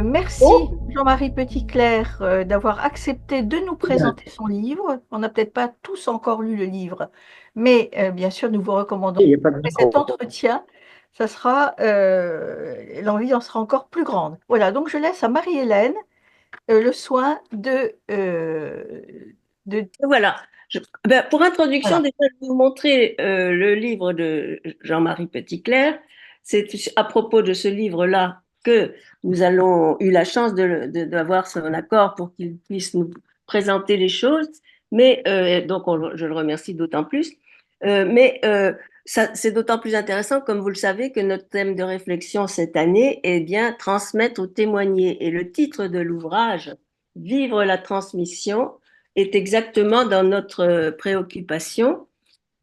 Merci Oh, Jean-Marie Petitclerc d'avoir accepté de nous bien. présenter son livre. On n'a peut-être pas tous encore lu le livre, mais bien sûr, nous vous recommandons. Il n'y a pas de Après cet micro. entretien, l'envie en sera encore plus grande. Voilà, donc je laisse à Marie-Hélène le soin de... Voilà. Pour introduction, Voilà. déjà, je vais vous montrer le livre de Jean-Marie Petitclerc. C'est à propos de ce livre-là que nous avons eu la chance d'avoir son accord pour qu'il puisse nous présenter les choses. Mais donc, je le remercie d'autant plus. Mais ça, c'est d'autant plus intéressant, comme vous le savez, que notre thème de réflexion cette année est bien transmettre ou témoigner. Et le titre de l'ouvrage, Vivre la transmission, est exactement dans notre préoccupation.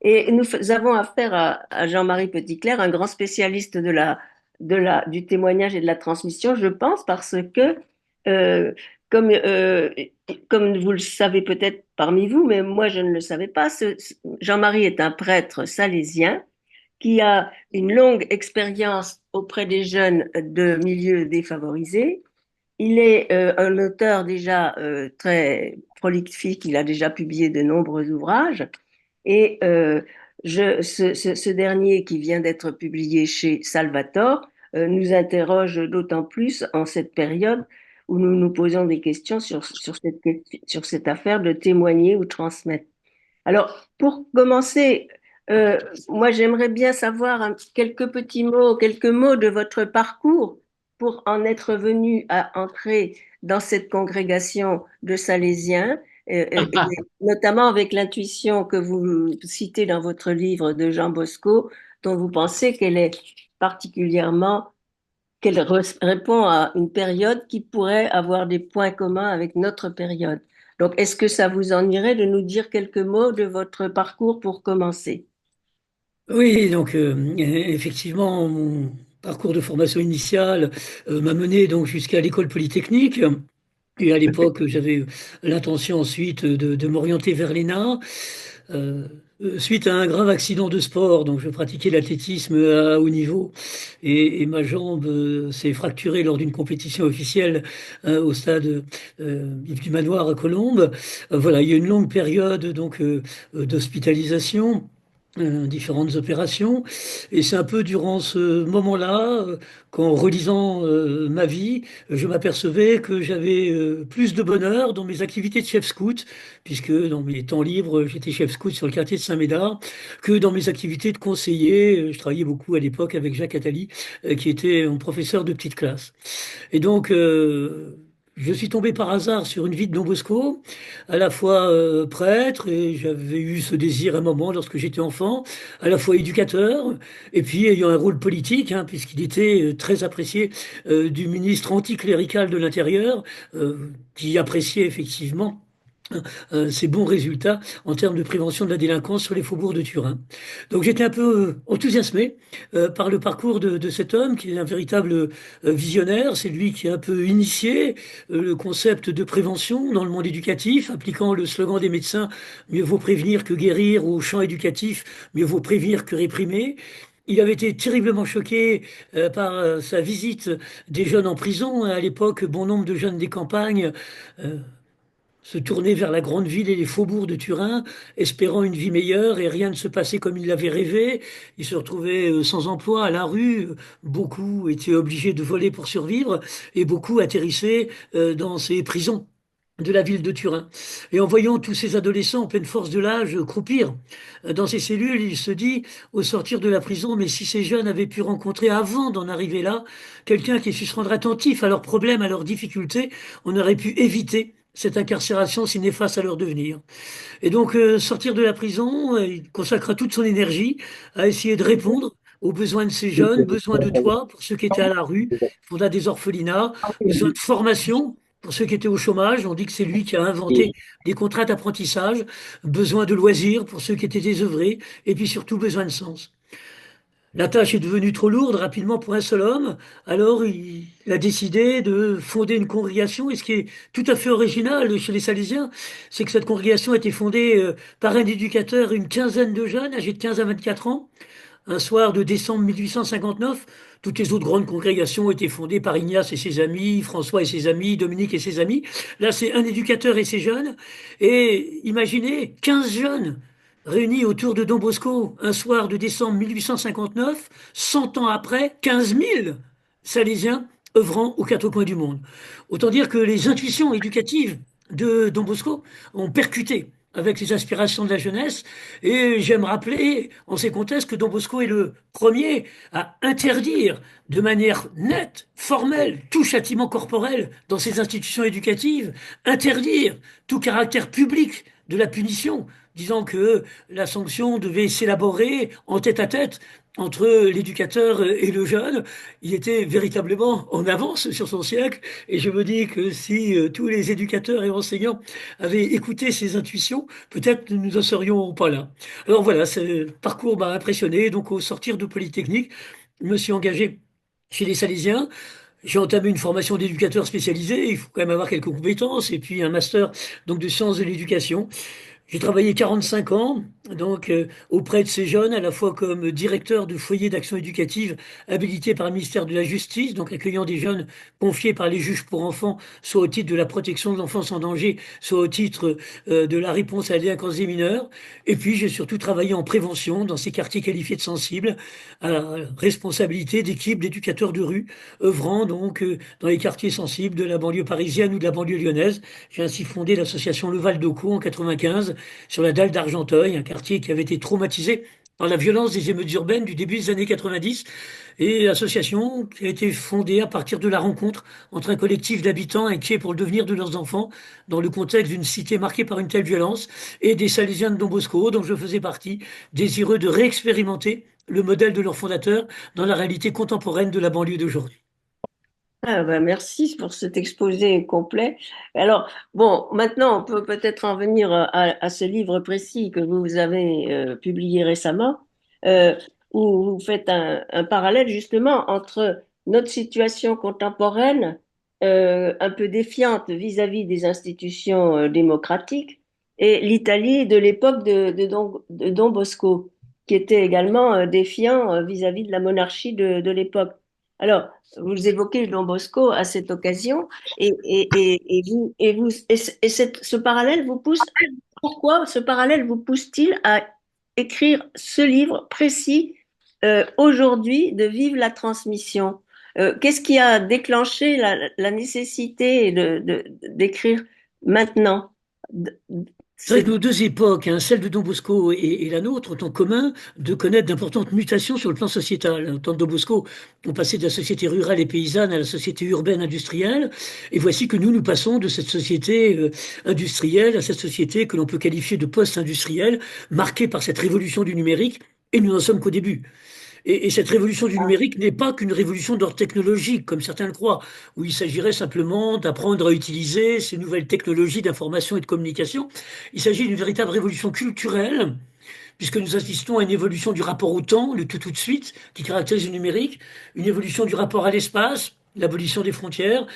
Et nous avons affaire à Jean-Marie Petitclerc, un grand spécialiste du témoignage et de la transmission, je pense, parce que, euh, comme, euh, comme vous le savez peut-être parmi vous, mais moi je ne le savais pas, Jean-Marie est un prêtre salésien qui a une longue expérience auprès des jeunes de milieux défavorisés. Il est un auteur déjà très prolifique, il a déjà publié de nombreux ouvrages. Et ce dernier qui vient d'être publié chez Salvatore nous interroge d'autant plus en cette période où nous nous posons des questions sur cette affaire de témoigner ou transmettre. Alors, pour commencer, moi, j'aimerais bien savoir quelques petits mots, quelques mots de votre parcours pour en être venu à entrer dans cette congrégation de Salésiens, et notamment avec l'intuition que vous citez dans votre livre de Jean Bosco, dont vous pensez qu'elle est particulièrement, répond à une période qui pourrait avoir des points communs avec notre période. Donc, est-ce que ça vous en irait de nous dire quelques mots de votre parcours pour commencer? Oui, donc effectivement, mon parcours de formation initiale m'a mené donc jusqu'à l'école polytechnique. Et à l'époque, j'avais l'intention ensuite de m'orienter vers l'ENA. Euh, Suite à un grave accident de sport, donc je pratiquais l'athlétisme à haut niveau et ma jambe s'est fracturée lors d'une compétition officielle au stade Yves du Manoir à Colombes. Voilà, il y a eu une longue période donc d'hospitalisation. Différentes opérations. Et c'est un peu durant ce moment-là, qu'en relisant ma vie, je m'apercevais que j'avais plus de bonheur dans mes activités de chef scout, puisque dans mes temps libres, j'étais chef scout sur le quartier de Saint-Médard, que dans mes activités de conseiller. Je travaillais beaucoup à l'époque avec Jacques Attali, qui était mon professeur de petite classe. Et donc, je suis tombé par hasard sur une vie de Don Bosco, à la fois prêtre, et j'avais eu ce désir à un moment lorsque j'étais enfant, à la fois éducateur, et puis ayant un rôle politique, hein, puisqu'il était très apprécié du ministre anticlérical de l'Intérieur, qui appréciait effectivement ses bons résultats en termes de prévention de la délinquance sur les faubourgs de Turin. Donc j'étais un peu enthousiasmé par le parcours de cet homme qui est un véritable visionnaire. C'est lui qui a un peu initié le concept de prévention dans le monde éducatif, appliquant le slogan des médecins: mieux vaut prévenir que guérir, au champ éducatif, mieux vaut prévenir que réprimer. Il avait été terriblement choqué par sa visite des jeunes en prison. À l'époque, bon nombre de jeunes des campagnes euh, se tourner vers la grande ville et les faubourgs de Turin, espérant une vie meilleure, et rien ne se passait comme il l'avait rêvé. Il se retrouvait sans emploi à la rue, beaucoup étaient obligés de voler pour survivre, et beaucoup atterrissaient dans ces prisons de la ville de Turin. Et en voyant tous ces adolescents en pleine force de l'âge croupir dans ces cellules, il se dit, au sortir de la prison: mais si ces jeunes avaient pu rencontrer, avant d'en arriver là, quelqu'un qui se rendre attentif à leurs problèmes, à leurs difficultés, on aurait pu éviter cette incarcération si néfaste à leur devenir. Et donc, sortir de la prison, il consacra toute son énergie à essayer de répondre aux besoins de ces jeunes, besoin de toit pour ceux qui étaient à la rue, fonda des orphelinats, besoin de formation pour ceux qui étaient au chômage. On dit que c'est lui qui a inventé des contrats d'apprentissage, besoin de loisirs pour ceux qui étaient désœuvrés, et puis surtout besoin de sens. La tâche est devenue trop lourde rapidement pour un seul homme, alors il a décidé de fonder une congrégation. Et ce qui est tout à fait original chez les Salésiens, c'est que cette congrégation a été fondée par un éducateur, une quinzaine de jeunes âgés de 15 à 24 ans, un soir de décembre 1859. Toutes les autres grandes congrégations ont été fondées par Ignace et ses amis, François et ses amis, Dominique et ses amis. Là, c'est un éducateur et ses jeunes. Et imaginez, 15 jeunes réunis autour de Don Bosco, un soir de décembre 1859, 100 ans après, 15 000 Salésiens œuvrant aux quatre coins du monde. Autant dire que les intuitions éducatives de Don Bosco ont percuté avec les aspirations de la jeunesse. Et j'aime rappeler en ces contextes que Don Bosco est le premier à interdire de manière nette, formelle, tout châtiment corporel dans ses institutions éducatives, interdire tout caractère public de la punition, disant que la sanction devait s'élaborer en tête à tête entre l'éducateur et le jeune. Il était véritablement en avance sur son siècle, et je me dis que si tous les éducateurs et enseignants avaient écouté ses intuitions, peut-être nous n'en serions pas là. Alors voilà, ce parcours m'a impressionné. Donc au sortir de Polytechnique, je me suis engagé chez les Salésiens. J'ai entamé une formation d'éducateur spécialisé. Il faut quand même avoir quelques compétences et puis un master donc de sciences de l'éducation. J'ai travaillé 45 ans donc auprès de ces jeunes, à la fois comme directeur de foyer d'action éducative habilité par le ministère de la Justice, donc accueillant des jeunes confiés par les juges pour enfants, soit au titre de la protection de l'enfance en danger, soit au titre de la réponse à la délinquance des mineurs. Et puis j'ai surtout travaillé en prévention dans ces quartiers qualifiés de sensibles, à la responsabilité d'équipes d'éducateurs de rue, œuvrant donc dans les quartiers sensibles de la banlieue parisienne ou de la banlieue lyonnaise. J'ai ainsi fondé l'association Le Val d'Occo en 95 sur la dalle d'Argenteuil, un quartier qui avait été traumatisé par la violence des émeutes urbaines du début des années 90, et l'association qui a été fondée à partir de la rencontre entre un collectif d'habitants inquiets pour le devenir de leurs enfants dans le contexte d'une cité marquée par une telle violence et des Salésiens de Don Bosco, dont je faisais partie, désireux de réexpérimenter le modèle de leur fondateur dans la réalité contemporaine de la banlieue d'aujourd'hui. Ah ben merci pour cet exposé complet. Alors, bon, maintenant, on peut peut-être en venir à ce livre précis que vous avez publié récemment, euh, où vous faites un parallèle justement entre notre situation contemporaine, un peu défiante vis-à-vis des institutions démocratiques, et l'Italie de l'époque de Don Bosco, qui était également défiant vis-à-vis de la monarchie de l'époque. Alors, vous évoquez Don Bosco à cette occasion ce parallèle vous pousse, pourquoi ce parallèle vous pousse-t-il à écrire ce livre précis aujourd'hui de Vive la transmission? Qu'est-ce qui a déclenché la nécessité d'écrire maintenant? D- C'est vrai que C'est nos deux époques, hein, celle de Don Bosco et la nôtre, ont en commun de connaître d'importantes mutations sur le plan sociétal. Au temps de Don Bosco, on passait de la société rurale et paysanne à la société urbaine industrielle. Et voici que nous passons de cette société industrielle à cette société que l'on peut qualifier de post-industrielle, marquée par cette révolution du numérique. Et nous n'en sommes qu'au début. Et cette révolution du numérique n'est pas qu'une révolution d'ordre technologique, comme certains le croient, où il s'agirait simplement d'apprendre à utiliser ces nouvelles technologies d'information et de communication. Il s'agit d'une véritable révolution culturelle, puisque nous assistons à une évolution du rapport au temps, le tout de suite, qui caractérise le numérique, une évolution du rapport à l'espace, l'abolition des frontières,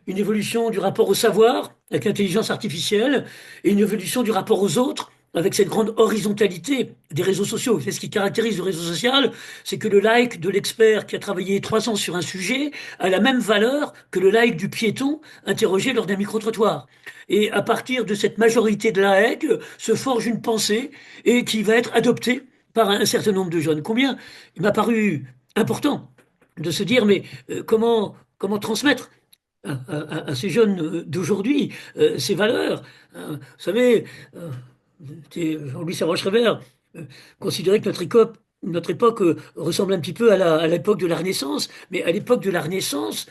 une évolution du rapport au savoir, avec l'intelligence artificielle, et une évolution du rapport aux autres, avec cette grande horizontalité des réseaux sociaux. C'est ce qui caractérise le réseau social, c'est que le like de l'expert qui a travaillé 3 ans sur un sujet a la même valeur que le like du piéton interrogé lors d'un micro-trottoir. Et à partir de cette majorité de likes se forge une pensée et qui va être adoptée par un certain nombre de jeunes. Combien il m'a paru important de se dire, mais comment transmettre à ces jeunes d'aujourd'hui ces valeurs. Vous savez, euh, Jean-Louis Savage-Révert considérait que notre époque ressemble un petit peu à l'époque de la Renaissance, mais à l'époque de la Renaissance,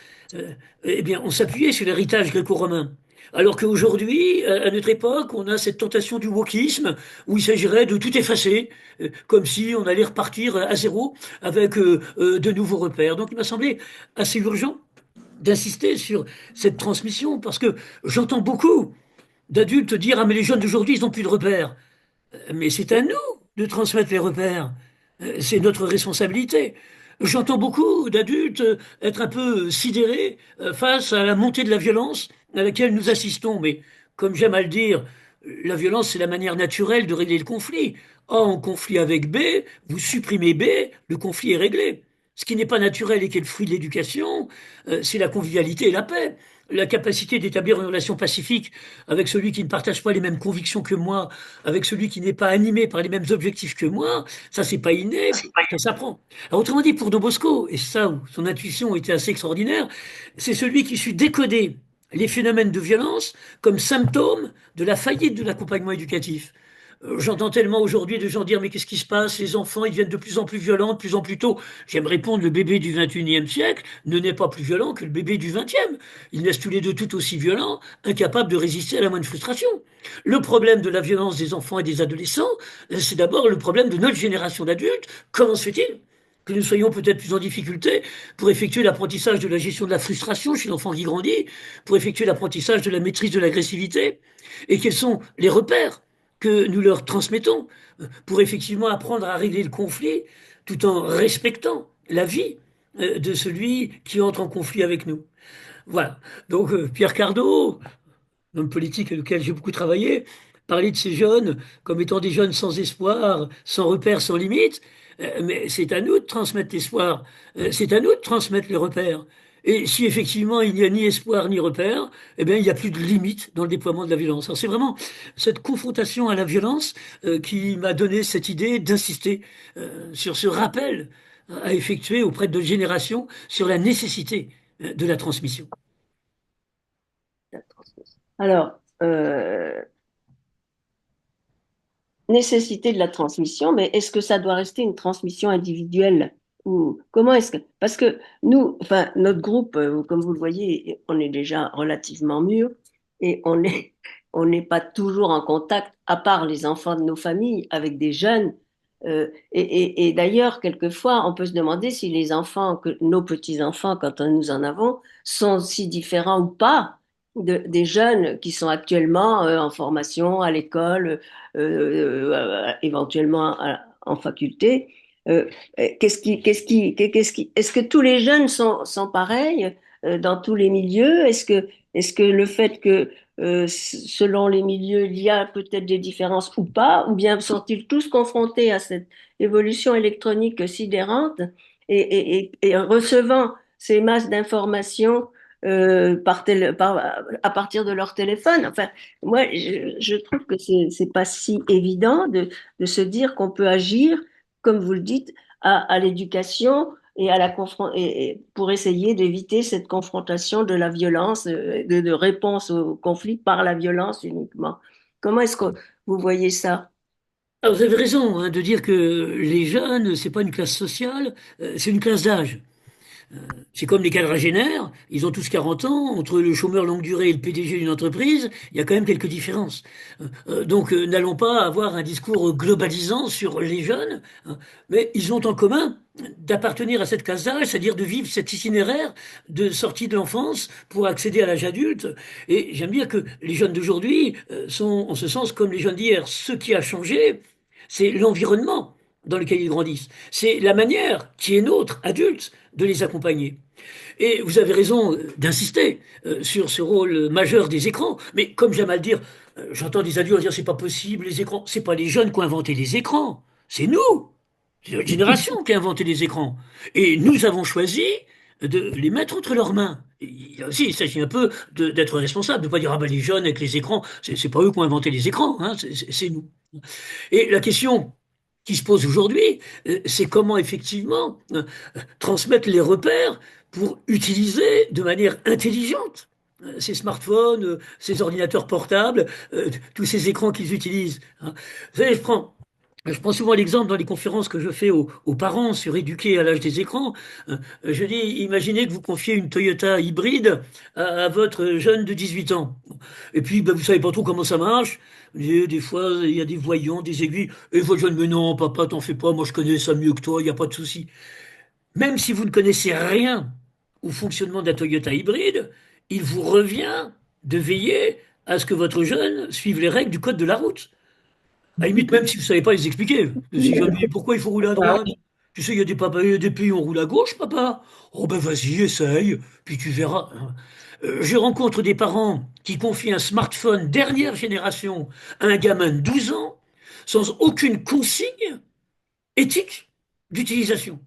eh bien, on s'appuyait sur l'héritage gréco-romain. Alors qu'aujourd'hui, à notre époque, on a cette tentation du wokisme où il s'agirait de tout effacer, comme si on allait repartir à zéro avec de nouveaux repères. Donc il m'a semblé assez urgent d'insister sur cette transmission parce que j'entends beaucoup d'adultes dire ah mais les jeunes d'aujourd'hui ils n'ont plus de repères. Mais c'est à nous de transmettre les repères. C'est notre responsabilité. J'entends beaucoup d'adultes être un peu sidérés face à la montée de la violence à laquelle nous assistons. Mais comme j'aime à le dire, la violence, c'est la manière naturelle de régler le conflit. A en conflit avec B, vous supprimez B, le conflit est réglé. Ce qui n'est pas naturel et qui est le fruit de l'éducation, c'est la convivialité et la paix. La capacité d'établir une relation pacifique avec celui qui ne partage pas les mêmes convictions que moi, avec celui qui n'est pas animé par les mêmes objectifs que moi, ça c'est pas inné, ça s'apprend. Alors, autrement dit, pour Don Bosco, et c'est ça où son intuition était assez extraordinaire, c'est celui qui sut décoder les phénomènes de violence comme symptômes de la faillite de l'accompagnement éducatif. J'entends tellement aujourd'hui de gens dire mais qu'est-ce qui se passe? Les enfants, ils deviennent de plus en plus violents, de plus en plus tôt. J'aime répondre, le bébé du 21e siècle ne naît pas plus violent que le bébé du 20e. Ils naissent tous les deux tout aussi violents, incapables de résister à la moindre frustration. Le problème de la violence des enfants et des adolescents, c'est d'abord le problème de notre génération d'adultes. Comment se fait-il que nous soyons peut-être plus en difficulté pour effectuer l'apprentissage de la gestion de la frustration chez l'enfant qui grandit, pour effectuer l'apprentissage de la maîtrise de l'agressivité? Et quels sont les repères que nous leur transmettons pour effectivement apprendre à régler le conflit tout en respectant la vie de celui qui entre en conflit avec nous. Voilà. Donc Pierre Cardot, homme politique avec lequel j'ai beaucoup travaillé, parlait de ces jeunes comme étant des jeunes sans espoir, sans repères, sans limites. Mais c'est à nous de transmettre l'espoir, c'est à nous de transmettre les repères. Et si effectivement il n'y a ni espoir ni repère, eh bien il n'y a plus de limite dans le déploiement de la violence. Alors c'est vraiment cette confrontation à la violence qui m'a donné cette idée d'insister sur ce rappel à effectuer auprès de notre génération sur la nécessité de la transmission. Alors, nécessité de la transmission, mais est-ce que ça doit rester une transmission individuelle? Ou comment est-ce que... Parce que nous, enfin, notre groupe, comme vous le voyez, on est déjà relativement mûr et on n'est pas toujours en contact, à part les enfants de nos familles, avec des jeunes. Et d'ailleurs, quelquefois, on peut se demander si les enfants, que, nos petits-enfants, quand nous en avons, sont si différents ou pas des jeunes qui sont actuellement en formation à l'école, éventuellement en faculté. Euh, est-ce que tous les jeunes sont pareils dans tous les milieux? Est-ce que le fait que selon les milieux, il y a peut-être des différences ou pas, ou bien sont-ils tous confrontés à cette évolution électronique sidérante et recevant ces masses d'informations à partir de leur téléphone? Enfin, moi, je trouve que c'est pas si évident de se dire qu'on peut agir, comme vous le dites, à l'éducation et à et pour essayer d'éviter cette confrontation de la violence, de réponse au conflit par la violence uniquement. Comment est-ce que vous voyez ça? Ah, vous avez raison hein, de dire que les jeunes, c'est pas une classe sociale, c'est une classe d'âge. C'est comme les quadragénaires, ils ont tous 40 ans, entre le chômeur longue durée et le PDG d'une entreprise, il y a quand même quelques différences. Donc n'allons pas avoir un discours globalisant sur les jeunes, hein, mais ils ont en commun d'appartenir à cette classe d'âge, c'est-à-dire de vivre cet itinéraire de sortie de l'enfance pour accéder à l'âge adulte. Et j'aime dire que les jeunes d'aujourd'hui sont en ce sens comme les jeunes d'hier. Ce qui a changé, c'est l'environnement dans lequel ils grandissent. C'est la manière qui est nôtre, adultes, de les accompagner. Et vous avez raison d'insister sur ce rôle majeur des écrans. Mais comme j'aime à le dire, j'entends des adultes dire c'est pas possible, les écrans. C'est pas les jeunes qui ont inventé les écrans, c'est nous. C'est notre génération qui a inventé les écrans. Et nous avons choisi de les mettre entre leurs mains. Et là aussi, il s'agit un peu d'être responsable, de ne pas dire ah ben les jeunes avec les écrans, c'est pas eux qui ont inventé les écrans, hein, c'est nous. Et la question qui se pose aujourd'hui, c'est comment effectivement transmettre les repères pour utiliser de manière intelligente ces smartphones, ces ordinateurs portables, tous ces écrans qu'ils utilisent. Hein. Vous savez, je prends souvent l'exemple dans les conférences que je fais aux parents sur éduquer à l'âge des écrans. Je dis, imaginez que vous confiez une Toyota hybride à votre jeune de 18 ans. Et puis, ben, vous savez pas trop comment ça marche. Et des fois, il y a des voyants, des aiguilles. Et votre jeune, mais non, papa, t'en fais pas, moi je connais ça mieux que toi, il n'y a pas de souci. Même si vous ne connaissez rien au fonctionnement d'un Toyota hybride, il vous revient de veiller à ce que votre jeune suive les règles du code de la route. À la limite, même si vous ne savez pas les expliquer. Si je me dis pourquoi il faut rouler à droite, tu sais, il y a des pays où on roule à gauche, papa. Oh ben vas-y, essaye, puis tu verras. Je rencontre des parents qui confient un smartphone dernière génération à un gamin de 12 ans sans aucune consigne éthique d'utilisation.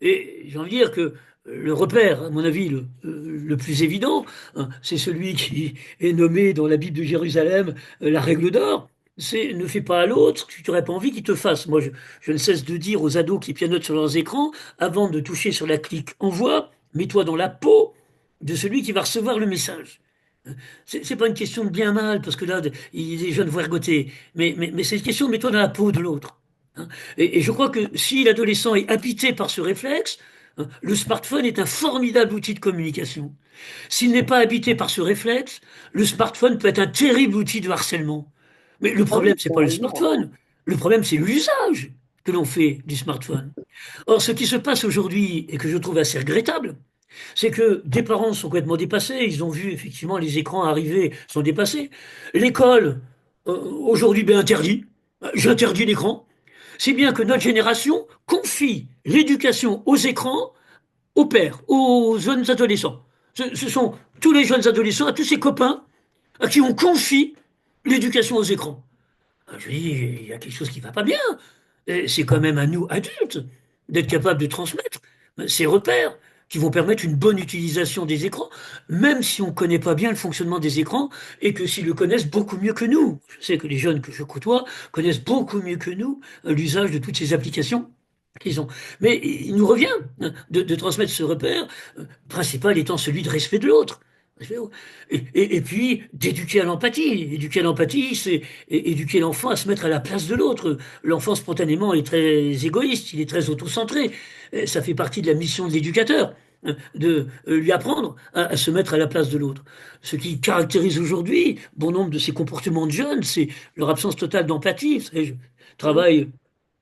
Et j'ai envie de dire que le repère, à mon avis, le plus évident, hein, c'est celui qui est nommé dans la Bible de Jérusalem la règle d'or. C'est ne fais pas à l'autre ce que tu n'aurais pas envie qu'il te fasse. Moi, je ne cesse de dire aux ados qui pianotent sur leurs écrans, avant de toucher sur la clique envoi, mets-toi dans la peau de celui qui va recevoir le message. C'est pas une question de bien mal, parce que là, les jeunes vont ergoter, mais c'est une question de mets-toi dans la peau de l'autre. Hein. Et je crois que si l'adolescent est habité par ce réflexe, hein, le smartphone est un formidable outil de communication. S'il n'est pas habité par ce réflexe, le smartphone peut être un terrible outil de harcèlement. Mais le Ah problème, oui, c'est pas le carrément. smartphone. Le problème, c'est l'usage que l'on fait du smartphone. Or, ce qui se passe aujourd'hui, et que je trouve assez regrettable, c'est que des parents sont complètement dépassés. Ils ont vu effectivement les écrans arriver, sont dépassés. L'école, aujourd'hui, ben interdit. J'interdis l'écran. C'est bien que notre génération confie l'éducation aux écrans aux pères, aux jeunes adolescents. Ce sont tous les jeunes adolescents, à tous ces copains, à qui on confie l'éducation aux écrans. Je dis, il y a quelque chose qui ne va pas bien. C'est quand même à nous, adultes, d'être capables de transmettre ces repères qui vont permettre une bonne utilisation des écrans, même si on ne connaît pas bien le fonctionnement des écrans et que s'ils le connaissent beaucoup mieux que nous. Je sais que les jeunes que je côtoie connaissent beaucoup mieux que nous l'usage de toutes ces applications qu'ils ont. Mais il nous revient de transmettre ce repère, principal étant celui de respect de l'autre. Et puis d'éduquer à l'empathie. Éduquer à l'empathie, c'est éduquer l'enfant à se mettre à la place de l'autre. L'enfant, spontanément, est très égoïste, il est très autocentré. Ça fait partie de la mission de l'éducateur, hein, de lui apprendre à se mettre à la place de l'autre. Ce qui caractérise aujourd'hui bon nombre de ces comportements de jeunes, c'est leur absence totale d'empathie. Vous savez, je Oui. travaille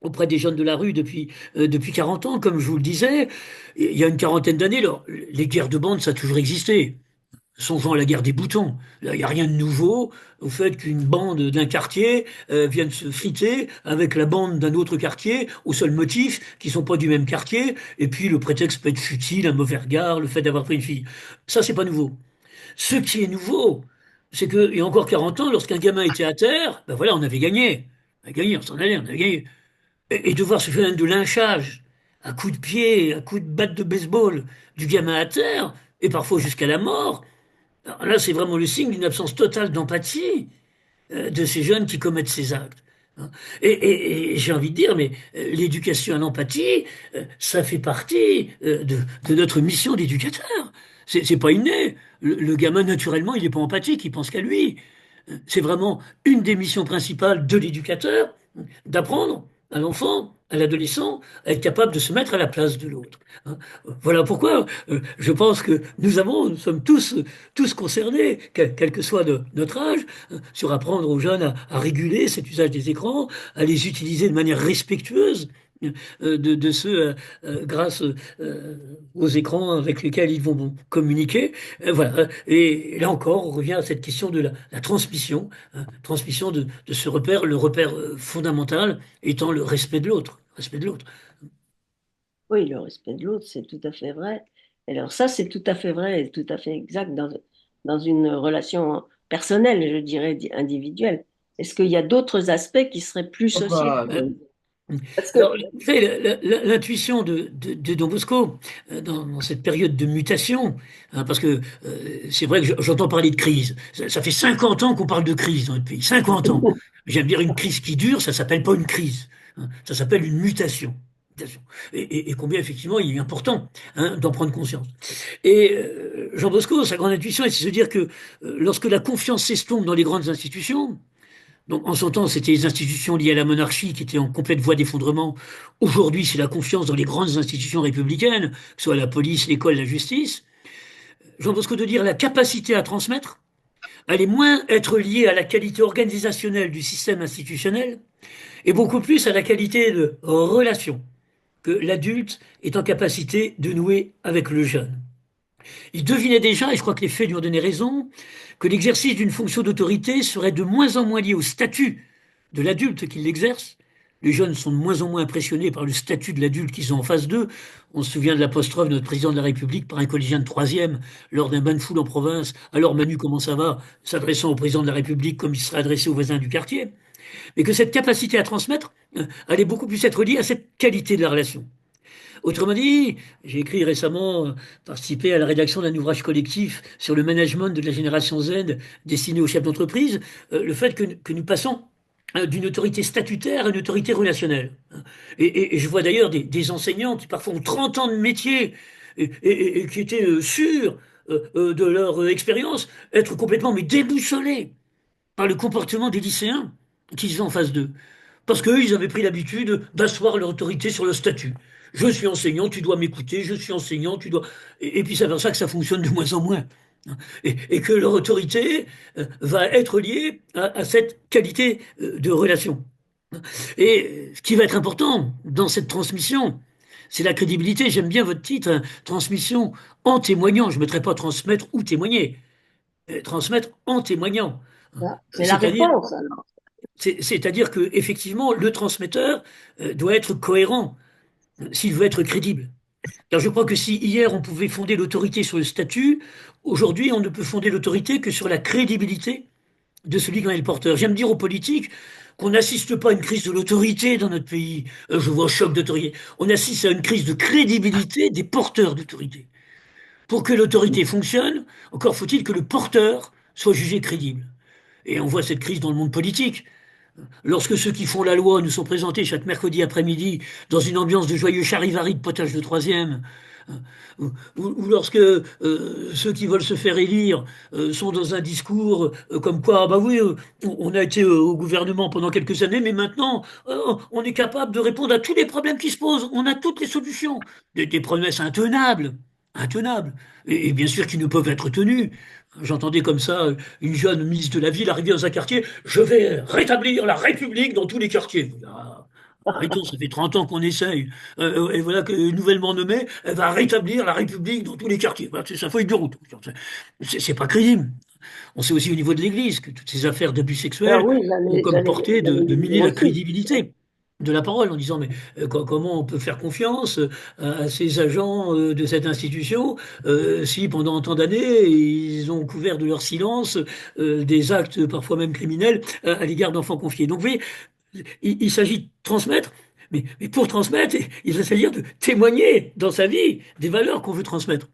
auprès des jeunes de la rue depuis 40 ans, comme je vous le disais. Il y a une quarantaine d'années, les guerres de bande, ça a toujours existé. Songeons à la guerre des boutons. Là, il n'y a rien de nouveau au fait qu'une bande d'un quartier vienne se friter avec la bande d'un autre quartier, au seul motif qu'ils ne sont pas du même quartier, et puis le prétexte peut être futile, un mauvais regard, le fait d'avoir pris une fille. Ça, c'est pas nouveau. Ce qui est nouveau, c'est que, il y a encore 40 ans, lorsqu'un gamin était à terre, ben voilà, on avait gagné. On avait gagné, on s'en allait, on avait gagné. Et de voir ce phénomène de lynchage, à coups de pied, à coups de batte de baseball, du gamin à terre, et parfois jusqu'à la mort, alors là, c'est vraiment le signe d'une absence totale d'empathie de ces jeunes qui commettent ces actes. Hein. Et j'ai envie de dire, mais l'éducation à l'empathie, ça fait partie de notre mission d'éducateur. C'est pas inné. Le gamin, naturellement, il n'est pas empathique, il pense qu'à lui. C'est vraiment une des missions principales de l'éducateur, d'apprendre à l'enfant, à l'adolescent, à être capable de se mettre à la place de l'autre. Hein. Voilà pourquoi je pense que nous sommes tous concernés, quel que soit notre âge, sur apprendre aux jeunes à réguler cet usage des écrans, à les utiliser de manière respectueuse de ceux grâce aux écrans avec lesquels ils vont communiquer. Voilà. Et là encore, on revient à cette question de la transmission, hein, transmission de ce repère, le repère fondamental étant le respect de l'autre. Respect de l'autre. Oui, le respect de l'autre, c'est tout à fait vrai. Et alors ça, c'est tout à fait vrai et tout à fait exact dans une relation personnelle, je dirais, individuelle. Est-ce qu'il y a d'autres aspects qui seraient plus Euh, sociétaux? Parce que, Alors, vous savez, l'intuition de Don Bosco, dans cette période de mutation, hein, parce que c'est vrai que j'entends parler de crise. Ça fait 50 ans qu'on parle de crise dans notre pays. 50 ans. J'aime dire une crise qui dure, ça s'appelle pas une crise. Hein, ça s'appelle une mutation. Mutation. Et combien effectivement il est important hein, d'en prendre conscience. Et Jean Bosco, sa grande intuition, c'est de se dire que lorsque la confiance s'estompe dans les grandes institutions, donc, en son temps, c'était les institutions liées à la monarchie qui étaient en complète voie d'effondrement. Aujourd'hui, c'est la confiance dans les grandes institutions républicaines, que ce soit la police, l'école, la justice. Jean Bosco de dire la capacité à transmettre allait moins être liée à la qualité organisationnelle du système institutionnel et beaucoup plus à la qualité de relation que l'adulte est en capacité de nouer avec le jeune. Il devinait déjà, et je crois que les faits lui ont donné raison, que l'exercice d'une fonction d'autorité serait de moins en moins lié au statut de l'adulte qui l'exerce, Les jeunes sont de moins en moins impressionnés par le statut de l'adulte qu'ils ont en face d'eux. On se souvient de l'apostrophe de notre président de la République par un collégien de troisième lors d'un bain de foule en province. Alors Manu, comment ça va? S'adressant au président de la République comme il serait adressé aux voisins du quartier. Mais que cette capacité à transmettre allait beaucoup plus être liée à cette qualité de la relation. Autrement dit, j'ai écrit récemment, participé à la rédaction d'un ouvrage collectif sur le management de la génération Z destiné aux chefs d'entreprise, le fait que nous passons d'une autorité statutaire à une autorité relationnelle. Et je vois d'ailleurs des enseignants qui parfois ont 30 ans de métier et qui étaient sûrs de leur expérience, être complètement mais déboussolés par le comportement des lycéens qu'ils ont en face d'eux. Parce qu'eux, ils avaient pris l'habitude d'asseoir leur autorité sur le statut. Je suis enseignant, tu dois m'écouter, je suis enseignant, tu dois... Et puis c'est vers ça que ça fonctionne de moins en moins. Et que leur autorité va être liée à cette qualité de relation. Et ce qui va être important dans cette transmission, c'est la crédibilité. J'aime bien votre titre, hein, transmission en témoignant. Je ne mettrai pas transmettre ou témoigner. Transmettre en témoignant. C'est la C'est-à-dire réponse, alors. C'est-à-dire que effectivement, le transmetteur doit être cohérent s'il veut être crédible. Car je crois que si hier on pouvait fonder l'autorité sur le statut, aujourd'hui on ne peut fonder l'autorité que sur la crédibilité de celui qui en est le porteur. J'aime dire aux politiques qu'on n'assiste pas à une crise de l'autorité dans notre pays. Je vois un choc d'autorité. On assiste à une crise de crédibilité des porteurs d'autorité. Pour que l'autorité fonctionne, encore faut-il que le porteur soit jugé crédible. Et on voit cette crise dans le monde politique. Lorsque ceux qui font la loi nous sont présentés chaque mercredi après-midi dans une ambiance de joyeux charivari de potage de troisième, ou lorsque ceux qui veulent se faire élire sont dans un discours comme quoi, ah bah oui, on a été au gouvernement pendant quelques années, mais maintenant, on est capable de répondre à tous les problèmes qui se posent, on a toutes les solutions. Des promesses intenables, intenables, et bien sûr qui ne peuvent être tenues. J'entendais comme ça une jeune ministre de la ville arriver dans un quartier, je vais rétablir la République dans tous les quartiers. Ah, arrêtons, ça fait 30 ans qu'on essaye. Et voilà que nouvellement nommée, elle va rétablir la République dans tous les quartiers. Voilà, c'est sa feuille de route. C'est pas crédible. On sait aussi au niveau de l'Église que toutes ces affaires d'abus Ah sexuels oui, ont comme portée de j'allais le miner dire la aussi. crédibilité de la parole en disant mais comment on peut faire confiance à ces agents de cette institution si pendant tant d'années ils ont couvert de leur silence des actes parfois même criminels à l'égard d'enfants confiés. Donc vous voyez, il s'agit de transmettre, mais pour transmettre, il va s'agir de témoigner dans sa vie des valeurs qu'on veut transmettre.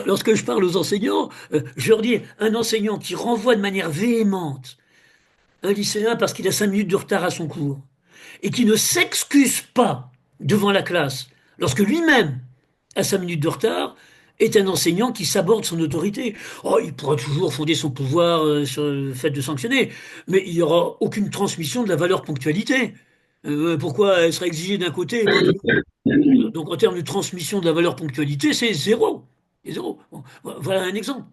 Lorsque je parle aux enseignants, je leur dis, un enseignant qui renvoie de manière véhémente un lycéen parce qu'il a 5 minutes de retard à son cours et qui ne s'excuse pas devant la classe lorsque lui-même a 5 minutes de retard est un enseignant qui saborde son autorité. Oh, il pourra toujours fonder son pouvoir sur le fait de sanctionner, mais il n'y aura aucune transmission de la valeur ponctualité. Pourquoi elle sera exigée d'un côté et pas de l'autre? Donc en termes de transmission de la valeur ponctualité, c'est zéro. C'est zéro. Bon, voilà un exemple.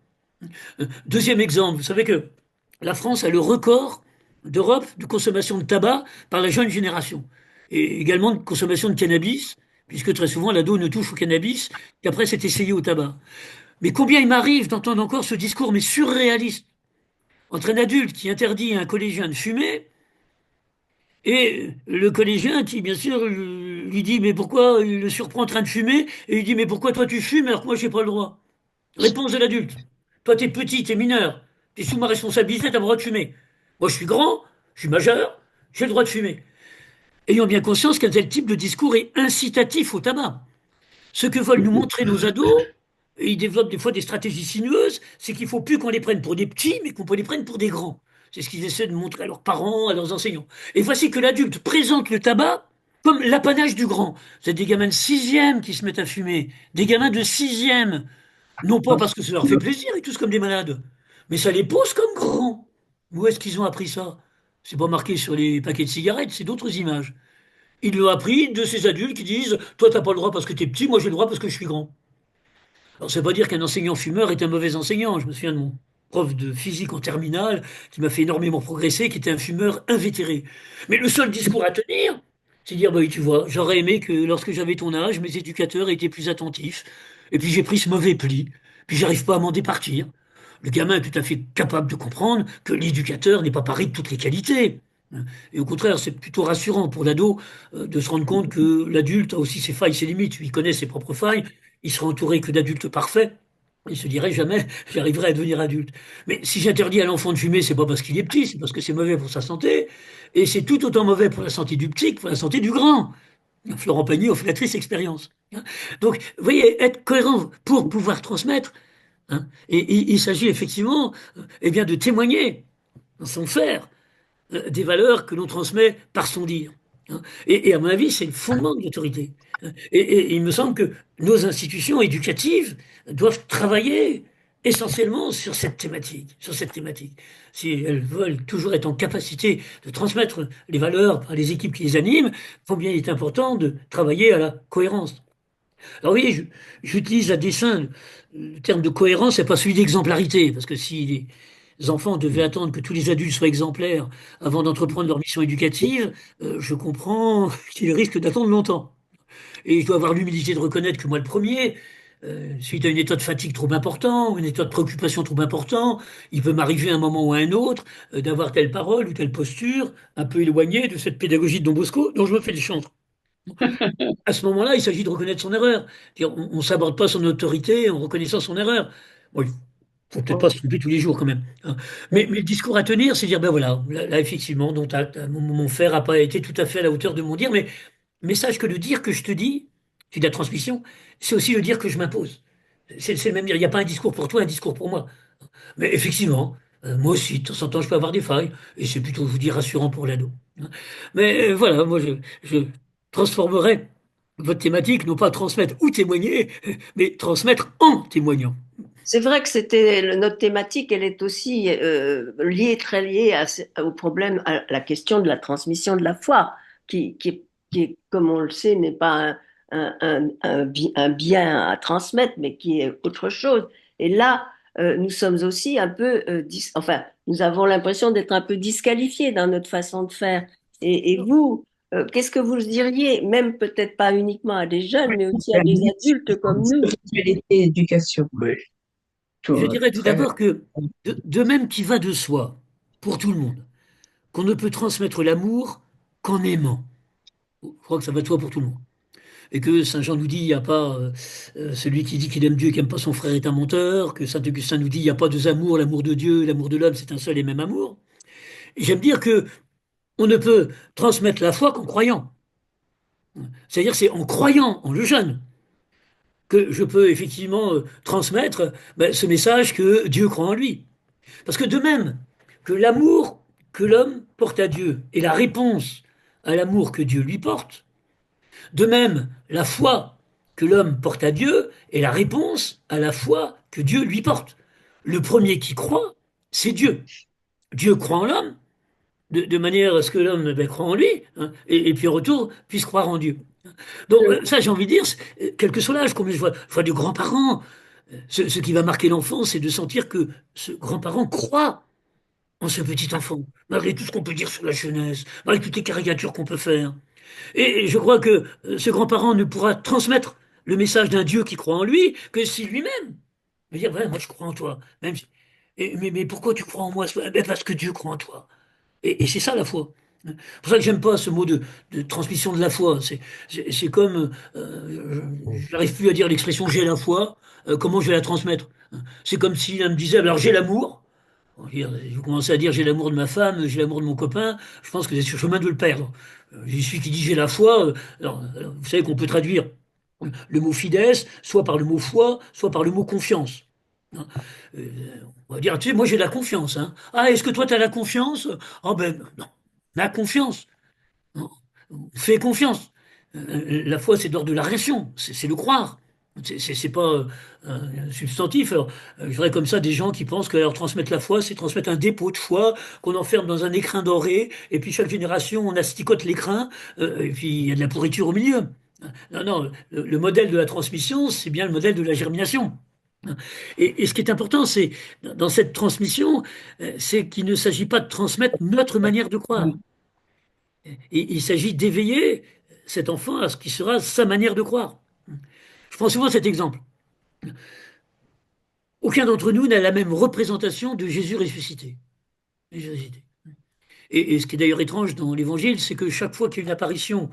Deuxième exemple, vous savez que la France a le record d'Europe de consommation de tabac par la jeune génération. Et également de consommation de cannabis, puisque très souvent l'ado ne touche au cannabis qu'après s'être essayé au tabac. Mais combien il m'arrive d'entendre encore ce discours, mais surréaliste, entre un adulte qui interdit à un collégien de fumer et le collégien qui, bien sûr, lui dit, mais pourquoi il le surprend en train de fumer, et il dit, mais pourquoi toi tu fumes alors que moi j'ai pas le droit? Réponse de l'adulte. Toi, t'es petit, t'es mineur. T'es sous ma responsabilité, t'as le droit de fumer. Moi, je suis grand, je suis majeur, j'ai le droit de fumer. Ayons bien conscience qu'un tel type de discours est incitatif au tabac. Ce que veulent nous montrer nos ados, et ils développent des fois des stratégies sinueuses, c'est qu'il faut plus qu'on les prenne pour des petits, mais qu'on les prenne pour des grands. C'est ce qu'ils essaient de montrer à leurs parents, à leurs enseignants. Et voici que l'adulte présente le tabac comme l'apanage du grand. C'est des gamins de sixième qui se mettent à fumer, des gamins de sixième. Non pas parce que ça leur fait plaisir, ils tous comme des malades, mais ça les pose comme grands. Où est-ce qu'ils ont appris ça? C'est pas marqué sur les paquets de cigarettes, c'est d'autres images. Ils l'ont appris de ces adultes qui disent, toi t'as pas le droit parce que t'es petit, moi j'ai le droit parce que je suis grand. Alors ça veut pas dire qu'un enseignant fumeur est un mauvais enseignant. Je me souviens de mon prof de physique en terminale qui m'a fait énormément progresser, qui était un fumeur invétéré. Mais le seul discours à tenir, c'est dire, bah, oui, tu vois, j'aurais aimé que lorsque j'avais ton âge, mes éducateurs étaient plus attentifs. Et puis j'ai pris ce mauvais pli, puis j'arrive pas à m'en départir. Le gamin est tout à fait capable de comprendre que l'éducateur n'est pas paré de toutes les qualités. Et au contraire, c'est plutôt rassurant pour l'ado de se rendre compte que l'adulte a aussi ses failles, ses limites. Il connaît ses propres failles. Il sera entouré que d'adultes parfaits. Il se dirait jamais, j'arriverai à devenir adulte. Mais si j'interdis à l'enfant de fumer, c'est pas parce qu'il est petit, c'est parce que c'est mauvais pour sa santé. Et c'est tout autant mauvais pour la santé du petit que pour la santé du grand. Florent Pagny a fait la triste expérience. Donc, vous voyez, être cohérent pour pouvoir transmettre, hein, et il s'agit effectivement eh bien, de témoigner dans son faire des valeurs que l'on transmet par son dire. Hein. Et à mon avis, c'est le fondement de l'autorité. Et il me semble que nos institutions éducatives doivent travailler essentiellement sur cette thématique, sur cette thématique. Si elles veulent toujours être en capacité de transmettre les valeurs par les équipes qui les animent, combien il est important de travailler à la cohérence. Alors oui, j'utilise à dessein le terme de cohérence et pas celui d'exemplarité, parce que si les enfants devaient attendre que tous les adultes soient exemplaires avant d'entreprendre leur mission éducative, je comprends qu'ils risquent d'attendre longtemps. Et je dois avoir l'humilité de reconnaître que moi le premier, suite à une état de fatigue trop important, une état de préoccupation trop important, il peut m'arriver à un moment ou à un autre d'avoir telle parole ou telle posture un peu éloignée de cette pédagogie de Don Bosco dont je me fais le chantre. À ce moment-là, il s'agit de reconnaître son erreur. On ne s'aborde pas son autorité en reconnaissant son erreur. Bon, il faut peut-être pas se tromper tous les jours quand même, hein. Mais le discours à tenir, c'est dire, ben voilà, là, effectivement, dont mon faire n'a pas été tout à fait à la hauteur de mon dire, mais sache que le dire que je te dis, c'est de la transmission, c'est aussi le dire que je m'impose. C'est le même dire. Il n'y a pas un discours pour toi, un discours pour moi. Mais effectivement, moi aussi, de temps en temps, je peux avoir des failles, et c'est plutôt, je vous dis, rassurant pour l'ado, hein. Mais voilà, moi, je transformerai votre thématique, non pas transmettre ou témoigner, mais transmettre en témoignant. C'est vrai que notre thématique, elle est aussi liée, très liée au problème, à la question de la transmission de la foi, qui, comme on le sait, n'est pas un bien à transmettre, mais qui est autre chose. Et là, nous sommes aussi un peu, enfin, nous avons l'impression d'être un peu disqualifiés dans notre façon de faire. Et vous, qu'est-ce que vous diriez, même peut-être pas uniquement à des jeunes, mais aussi à des adultes comme nous? Spiritualité et éducation. Oui, Je tout, dirais tout très. d'abord que, de même qu'il va de soi, pour tout le monde, qu'on ne peut transmettre l'amour qu'en aimant. Je crois que ça va de soi pour tout le monde. Et que Saint Jean nous dit, il n'y a pas celui qui dit qu'il aime Dieu et qui n'aime pas son frère est un menteur, que Saint Augustin nous dit, il n'y a pas deux amours, l'amour de Dieu, l'amour de l'homme, c'est un seul et même amour. Et j'aime dire que on ne peut transmettre la foi qu'en croyant. C'est-à-dire c'est en croyant en le jeune que je peux effectivement transmettre ce message que Dieu croit en lui. Parce que de même que l'amour que l'homme porte à Dieu est la réponse à l'amour que Dieu lui porte, de même la foi que l'homme porte à Dieu est la réponse à la foi que Dieu lui porte. Le premier qui croit, c'est Dieu. Dieu croit en l'homme, de manière à ce que l'homme croit en lui, hein, et puis en retour puisse croire en Dieu. Donc ça, j'ai envie de dire, quel que soit l'âge, comme je vois des grands-parents, ce qui va marquer l'enfant, c'est de sentir que ce grand-parent croit en ce petit enfant, malgré tout ce qu'on peut dire sur la jeunesse, malgré toutes les caricatures qu'on peut faire. Et je crois que ce grand-parent ne pourra transmettre le message d'un Dieu qui croit en lui que si lui-même veut dire, ouais, moi je crois en toi. Mais pourquoi tu crois en moi? Parce que Dieu croit en toi. Et c'est ça la foi. C'est pour ça que j'aime pas ce mot de transmission de la foi. C'est comme, je n'arrive plus à dire l'expression j'ai la foi, comment je vais la transmettre? C'est comme si l'un me disait, alors j'ai l'amour. Je commence à dire j'ai l'amour de ma femme, j'ai l'amour de mon copain, je pense que c'est sur le chemin de le perdre. J'y suis qui dit j'ai la foi, alors, vous savez qu'on peut traduire le mot fides soit par le mot foi, soit par le mot confiance. Hein. On va dire, tu sais, moi j'ai de la confiance, hein. Ah, est-ce que toi tu as la confiance? Ah ben non, la confiance. Non. Fais confiance. La foi, c'est de l'ordre de la relation, c'est le croire. C'est pas un substantif. Alors, je dirais comme ça des gens qui pensent que leur transmettre la foi, c'est transmettre un dépôt de foi qu'on enferme dans un écrin doré, et puis chaque génération, on asticote l'écrin, et puis il y a de la pourriture au milieu. Non, non, le modèle de la transmission, c'est bien le modèle de la germination. Et ce qui est important, c'est dans cette transmission, c'est qu'il ne s'agit pas de transmettre notre manière de croire. Et il s'agit d'éveiller cet enfant à ce qui sera sa manière de croire. Je prends souvent cet exemple. Aucun d'entre nous n'a la même représentation de Jésus ressuscité. Et ce qui est d'ailleurs étrange dans l'Évangile, c'est que chaque fois qu'il y a une apparition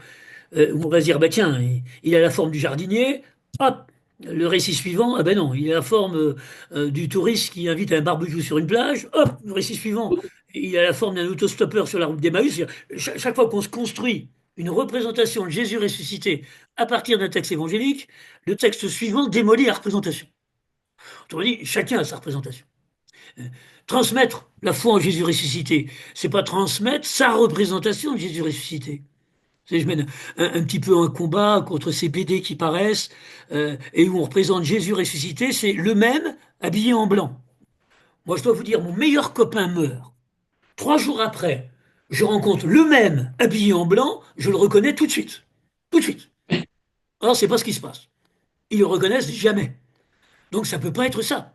où on va se dire, bah tiens, il a la forme du jardinier, hop, le récit suivant, ah ben non, il a la forme du touriste qui invite à un barbecue sur une plage, hop, le récit suivant, il a la forme d'un autostoppeur sur la route d'Emmaüs. Chaque fois qu'on se construit une représentation de Jésus ressuscité à partir d'un texte évangélique, le texte suivant démolit la représentation. Autrement dit, chacun a sa représentation. Transmettre la foi en Jésus ressuscité, c'est pas transmettre sa représentation de Jésus ressuscité. Je mène un petit peu un combat contre ces BD qui paraissent et où on représente Jésus ressuscité, c'est le même habillé en blanc. Moi, je dois vous dire, mon meilleur copain meurt. 3 jours après, je rencontre le même habillé en blanc, je le reconnais tout de suite. Tout de suite. Or, c'est pas ce qui se passe. Ils le reconnaissent jamais. Donc, ça peut pas être ça.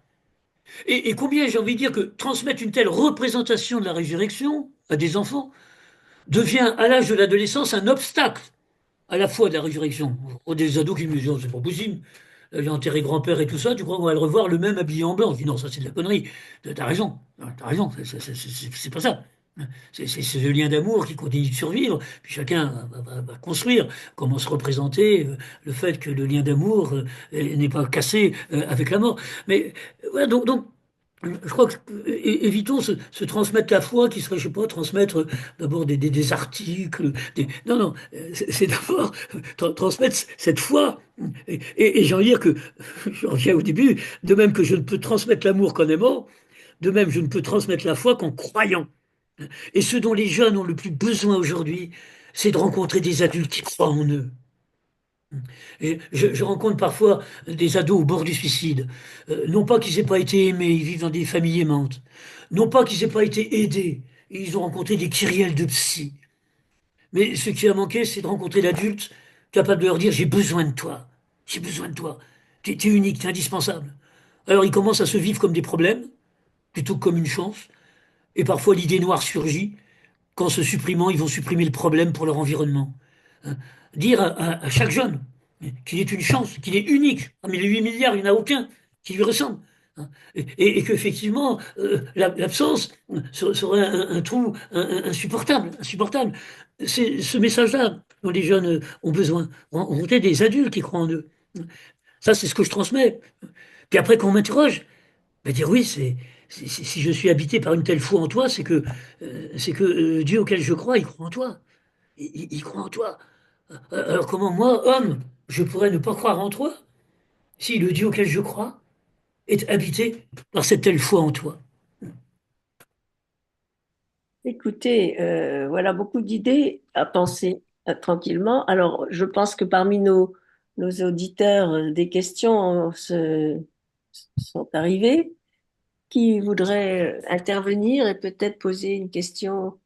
Et combien j'ai envie de dire que transmettre une telle représentation de la résurrection à des enfants devient à l'âge de l'adolescence un obstacle à la fois de la résurrection. Des ados qui me disent, oh, c'est pas possible, j'ai enterré grand-père et tout ça, tu crois qu'on va le revoir le même habillé en blanc? Je dis, non, ça c'est de la connerie. T'as raison, t'as raison, c'est pas ça. C'est ce lien d'amour qui continue de survivre, puis chacun va construire comment se représenter le fait que le lien d'amour n'est pas cassé avec la mort. Mais voilà, donc je crois que évitons se transmettre la foi qui serait, je sais pas, transmettre d'abord des articles. Non, non, c'est d'abord transmettre cette foi. Et j'ai envie de dire que, j'en reviens au début, de même que je ne peux transmettre l'amour qu'en aimant, de même je ne peux transmettre la foi qu'en croyant. Et ce dont les jeunes ont le plus besoin aujourd'hui, c'est de rencontrer des adultes qui croient en eux. Et je rencontre parfois des ados au bord du suicide. Non pas qu'ils n'aient pas été aimés, ils vivent dans des familles aimantes. Non pas qu'ils n'aient pas été aidés, ils ont rencontré des kyrielles de psy. Mais ce qui a manqué, c'est de rencontrer l'adulte capable de leur dire, j'ai besoin de toi, j'ai besoin de toi. T'es unique, t'es indispensable. Alors ils commencent à se vivre comme des problèmes, plutôt que comme une chance. Et parfois l'idée noire surgit. Qu'en se supprimant, ils vont supprimer le problème pour leur environnement. Hein. Dire à chaque jeune qu'il est une chance, qu'il est unique. Parmi les 8 milliards, il n'y en a aucun qui lui ressemble. Hein. Et qu'effectivement, l'absence serait un trou insupportable. Insupportable. C'est ce message-là dont les jeunes ont besoin. Rencontrer des adultes qui croient en eux. Ça, c'est ce que je transmets. Puis après qu'on m'interroge, ben dire oui, si je suis habité par une telle foi en toi, c'est que Dieu auquel je crois, il croit en toi. Il croit en toi. Alors comment moi, homme, je pourrais ne pas croire en toi si le Dieu auquel je crois est habité par cette telle foi en toi? Écoutez, voilà beaucoup d'idées à penser tranquillement. Alors, je pense que parmi nos auditeurs, des questions sont arrivées. Qui voudrait intervenir et peut-être poser une question?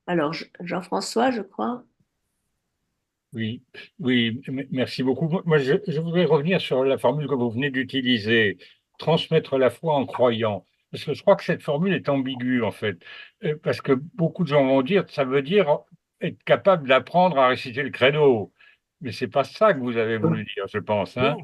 Alors, Jean-François, je crois. Oui, oui, merci beaucoup. Moi, je voudrais revenir sur la formule que vous venez d'utiliser, transmettre la foi en croyant. Parce que je crois que cette formule est ambiguë, en fait. Parce que beaucoup de gens vont dire, ça veut dire être capable d'apprendre à réciter le credo. Mais c'est pas ça que vous avez voulu dire, je pense, hein.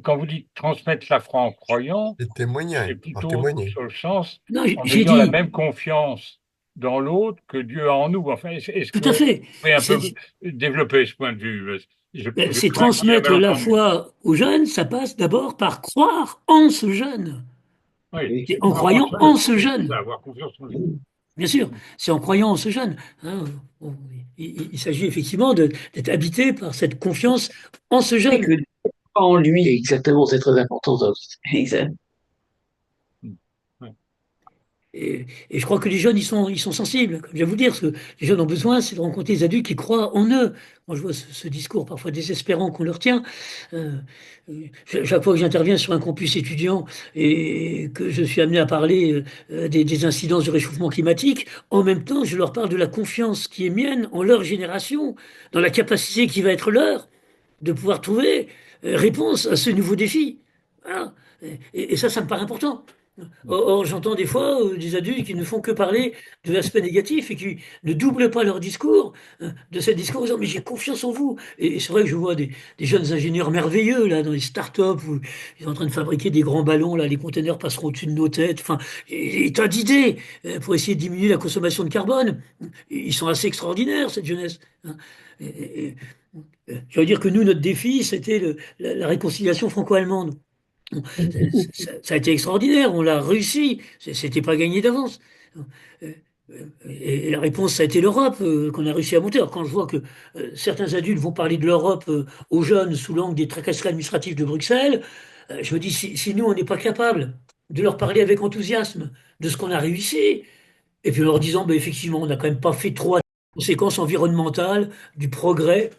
Quand vous dites transmettre la foi en croyant, Et témoigner, c'est en plutôt témoigner. sur le sens Non, en j'ai ayant la dit, même confiance dans l'autre que Dieu a en nous. Enfin, est-ce tout que à vous fait. pouvez un peu développer ce point de vue? Je C'est crains qu'il y avait transmettre la entendu. foi aux jeunes, ça passe d'abord par croire en ce jeune. Oui, C'est c'est en croire en croyant soi, en ce c'est ça, jeune. avoir confiance en lui. Bien sûr, c'est en croyant en ce jeune. Hein. Il s'agit effectivement d'être habité par cette confiance en ce Et que jeune. Dieu croit en lui, exactement, c'est très important. Ça. Exact. Ouais. Et je crois que les jeunes, ils sont sensibles. Comme je vais vous dire, ce que les jeunes ont besoin, c'est de rencontrer des adultes qui croient en eux. Moi, je vois ce discours parfois désespérant qu'on leur tient. Euh, Chaque fois que j'interviens sur un campus étudiant et que je suis amené à parler des incidences du réchauffement climatique, en même temps, je leur parle de la confiance qui est mienne en leur génération, dans la capacité qui va être leur de pouvoir trouver réponse à ce nouveau défi. Voilà. Et ça me paraît important. Or, j'entends des fois des adultes qui ne font que parler de l'aspect négatif et qui ne doublent pas leur discours de ce discours en disant mais j'ai confiance en vous. Et c'est vrai que je vois des jeunes ingénieurs merveilleux là dans les startups où ils sont en train de fabriquer des grands ballons, là les containers passeront au-dessus de nos têtes. Enfin, et tas d'idées pour essayer de diminuer la consommation de carbone. Ils sont assez extraordinaires cette jeunesse, hein. Et, je veux dire que nous, notre défi, c'était la réconciliation franco-allemande. Bon, ça a été extraordinaire, on l'a réussi, c'était pas gagné d'avance. Euh, et la réponse, ça a été l'Europe qu'on a réussi à monter. Alors quand je vois que certains adultes vont parler de l'Europe aux jeunes sous l'angle des tracasseries administratives de Bruxelles, je me dis, si nous, on n'est pas capable de leur parler avec enthousiasme de ce qu'on a réussi, et puis en leur disant, ben, effectivement, on n'a quand même pas fait trop de conséquences environnementales du progrès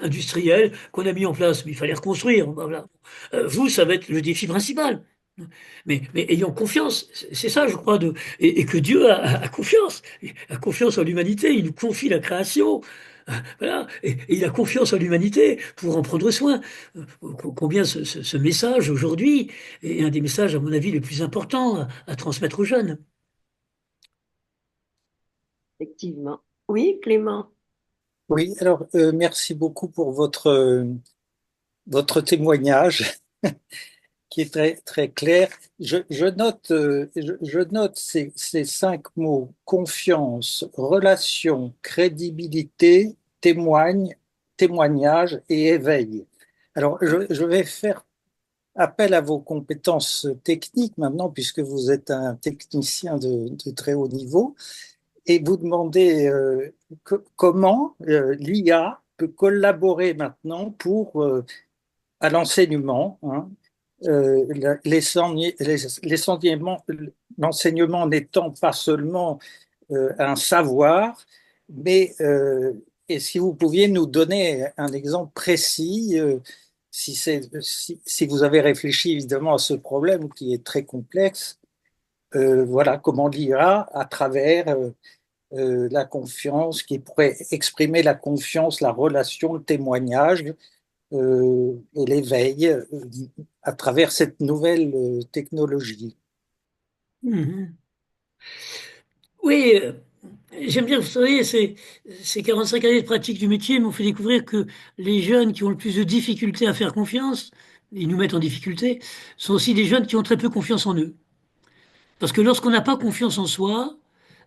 industriel qu'on a mis en place, mais il fallait reconstruire. Voilà. Vous, ça va être le défi principal. Mais ayons confiance, c'est ça, je crois, et que Dieu a confiance en l'humanité, il nous confie la création. Voilà, et il a confiance en l'humanité pour en prendre soin. Combien ce message aujourd'hui est un des messages, à mon avis, les plus importants à transmettre aux jeunes. Effectivement. Oui, Clément. Oui, alors merci beaucoup pour votre témoignage qui est très, très clair. Je note ces 5 mots: confiance, relation, crédibilité, témoignage et éveil. Alors, je vais faire appel à vos compétences techniques maintenant, puisque vous êtes un technicien de très haut niveau, et vous demandez comment l'IA peut collaborer maintenant pour à l'enseignement, hein, l'enseignement n'étant pas seulement un savoir, mais et si vous pouviez nous donner un exemple précis, si vous avez réfléchi évidemment à ce problème qui est très complexe, voilà comment l'IA, à travers la confiance, qui pourrait exprimer la confiance, la relation, le témoignage, et l'éveil à travers cette nouvelle technologie. Mhm. Oui, j'aime bien, vous savez, ces 45 années de pratique du métier m'ont fait découvrir que les jeunes qui ont le plus de difficultés à faire confiance, ils nous mettent en difficulté, sont aussi des jeunes qui ont très peu confiance en eux. Parce que lorsqu'on n'a pas confiance en soi,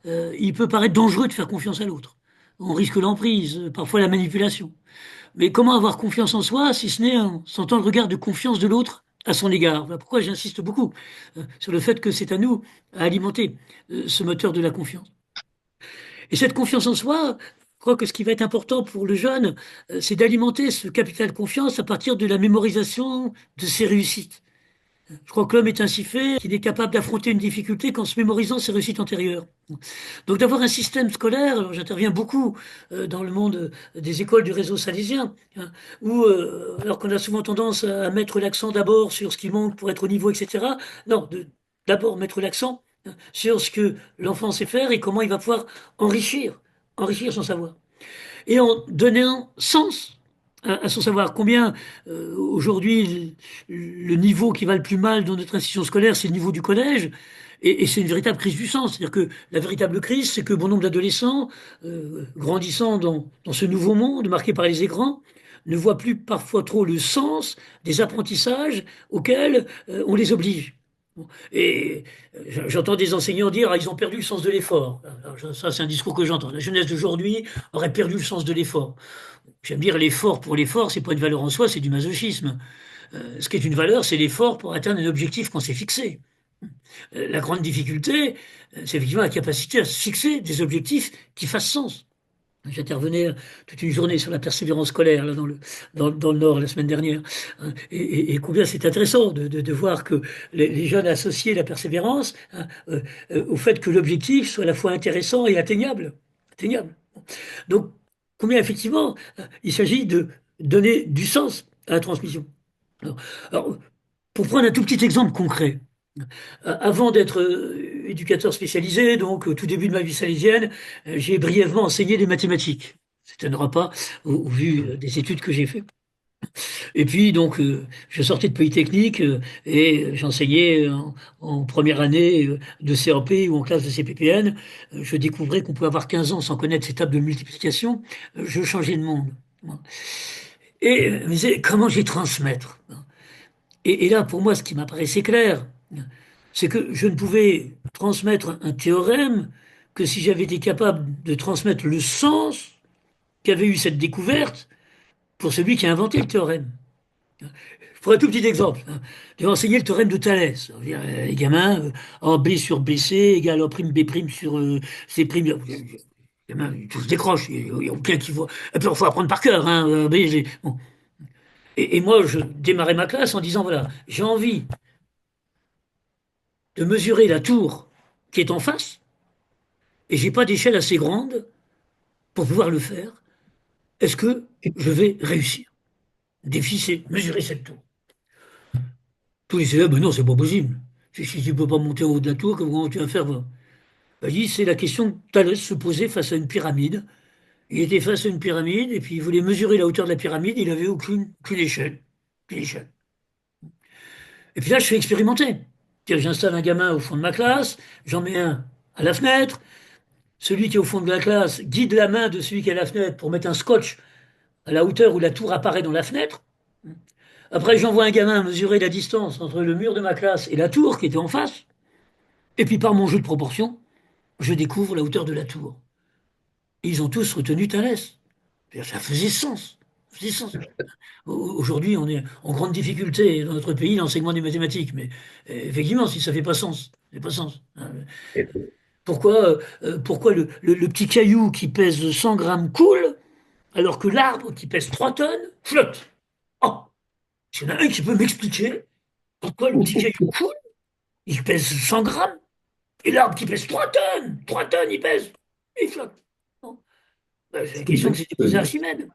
il peut paraître dangereux de faire confiance à l'autre. On risque l'emprise, parfois la manipulation. Mais comment avoir confiance en soi si ce n'est en sentant le regard de confiance de l'autre à son égard? Voilà pourquoi j'insiste beaucoup sur le fait que c'est à nous à alimenter ce moteur de la confiance. Et cette confiance en soi, je crois que ce qui va être important pour le jeune, c'est d'alimenter ce capital confiance à partir de la mémorisation de ses réussites. Je crois que l'homme est ainsi fait qu'il est capable d'affronter une difficulté qu'en se mémorisant ses réussites antérieures. Donc d'avoir un système scolaire, alors j'interviens beaucoup dans le monde des écoles du réseau salésien, hein, où alors qu'on a souvent tendance à mettre l'accent d'abord sur ce qui manque pour être au niveau, etc. Non, d'abord mettre l'accent sur ce que l'enfant sait faire et comment il va pouvoir enrichir son savoir. Et en donnant sens à son savoir. Combien aujourd'hui le niveau qui va le plus mal dans notre institution scolaire, c'est le niveau du collège. Et c'est une véritable crise du sens. C'est-à-dire que la véritable crise, c'est que bon nombre d'adolescents, grandissant dans ce nouveau monde marqué par les écrans, ne voient plus parfois trop le sens des apprentissages auxquels on les oblige. Bon. Et j'entends des enseignants dire ah, ils ont perdu le sens de l'effort. Alors, ça, c'est un discours que j'entends. La jeunesse d'aujourd'hui aurait perdu le sens de l'effort. J'aime dire l'effort pour l'effort, c'est pas une valeur en soi, c'est du masochisme. Ce qui est une valeur, c'est l'effort pour atteindre un objectif qu'on s'est fixé. La grande difficulté, c'est effectivement la capacité à se fixer des objectifs qui fassent sens. J'intervenais toute une journée sur la persévérance scolaire là, dans le Nord la semaine dernière. Hein. Et combien c'est intéressant de voir que les jeunes associaient la persévérance hein, au fait que l'objectif soit à la fois intéressant et atteignable. Atteignable. Donc, combien effectivement, il s'agit de donner du sens à la transmission. Alors, pour prendre un tout petit exemple concret, avant d'être éducateur spécialisé, donc au tout début de ma vie salésienne, j'ai brièvement enseigné des mathématiques. Ça n'étonnera pas au vu des études que j'ai faites. Et puis, donc, je sortais de Polytechnique et j'enseignais en première année de CAP ou en classe de CPPN. Je découvrais qu'on pouvait avoir 15 ans sans connaître ces tables de multiplication. Je changeais de monde. Et je me disais, comment j'y transmettre? Et là, pour moi, ce qui m'apparaissait clair, c'est que je ne pouvais transmettre un théorème que si j'avais été capable de transmettre le sens qu'avait eu cette découverte pour celui qui a inventé le théorème. Pour un tout petit exemple, hein, j'ai enseigné le théorème de Thalès. C'est-à-dire, les gamins, A B sur BC égale A prime B prime sur C prime. Les gamins, ils tous décrochent. Il n'y a aucun qui voit. Et puis, il faut apprendre par cœur. Hein, B, G. Bon. Et moi, je démarrais ma classe en disant, voilà, j'ai envie de mesurer la tour qui est en face, et j'ai pas d'échelle assez grande pour pouvoir le faire. Est-ce que je vais réussir? Le défi, c'est mesurer cette tour. Tous les élèves, ben non, c'est pas possible. Si tu peux pas monter en haut de la tour, comment tu vas faire? Ben, je dis, c'est la question que Thalès se posait face à une pyramide. Il était face à une pyramide, et puis il voulait mesurer la hauteur de la pyramide, il n'avait aucune échelle. Aucune échelle. Et puis là, je fais expérimenter. J'installe un gamin au fond de ma classe, j'en mets un à la fenêtre. Celui qui est au fond de la classe guide la main de celui qui est à la fenêtre pour mettre un scotch à la hauteur où la tour apparaît dans la fenêtre. Après, j'envoie un gamin mesurer la distance entre le mur de ma classe et la tour qui était en face. Et puis, par mon jeu de proportion, je découvre la hauteur de la tour. Et ils ont tous retenu Thalès. Ça faisait sens. Ça faisait sens. Aujourd'hui, on est en grande difficulté dans notre pays, l'enseignement des mathématiques. Mais effectivement, si ça fait pas sens, ça fait pas sens. Pourquoi le petit caillou qui pèse 100 grammes coule, alors que l'arbre qui pèse 3 tonnes flotte? Oh, s'il y en a un qui peut m'expliquer pourquoi le petit caillou coule, il pèse 100 grammes, et l'arbre qui pèse 3 tonnes, il pèse, il flotte. Bon. Ben, c'est la question que s'était posée Archimède.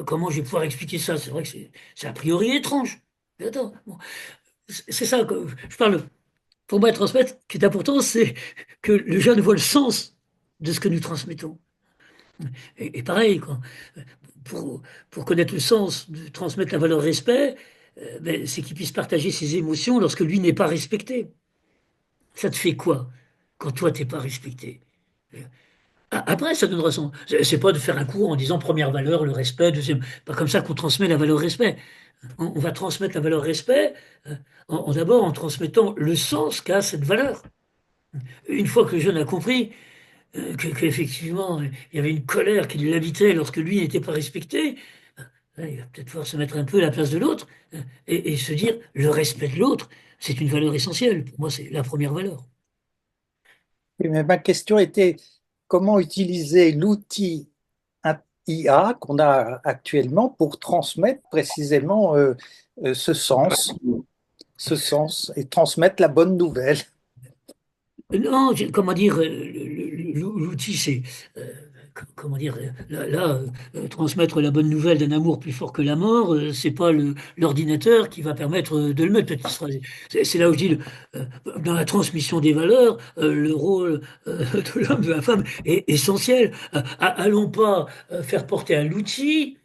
Comment je vais pouvoir expliquer ça? C'est vrai que c'est a priori étrange. Mais attends, bon, c'est ça que je parle. Pour moi, transmettre, ce qui est important, c'est que le jeune voit le sens de ce que nous transmettons. Et pareil, quoi, pour, pour connaître le sens de transmettre la valeur respect, ben, c'est qu'il puisse partager ses émotions lorsque lui n'est pas respecté. Ça te fait quoi quand toi, t'es pas respecté? Après, ça donnera son. C'est pas de faire un cours en disant première valeur, le respect, deuxième. Pas comme ça qu'on transmet la valeur respect. On va transmettre la valeur respect d'abord en transmettant le sens qu'a cette valeur. Une fois que le jeune a compris qu'effectivement, il y avait une colère qui l'habitait lorsque lui n'était pas respecté, il va peut-être pouvoir se mettre un peu à la place de l'autre et se dire, le respect de l'autre, c'est une valeur essentielle. Pour moi, c'est la première valeur. Oui, mais ma question était comment utiliser l'outil IA qu'on a actuellement pour transmettre précisément ce sens et transmettre la bonne nouvelle. Non, comment dire, l'outil, c'est, comment dire, transmettre la bonne nouvelle d'un amour plus fort que la mort, c'est pas l'ordinateur qui va permettre de le mettre. C'est là où je dis, dans la transmission des valeurs, le rôle de l'homme, de la femme est essentiel. Allons pas faire porter à l'outil.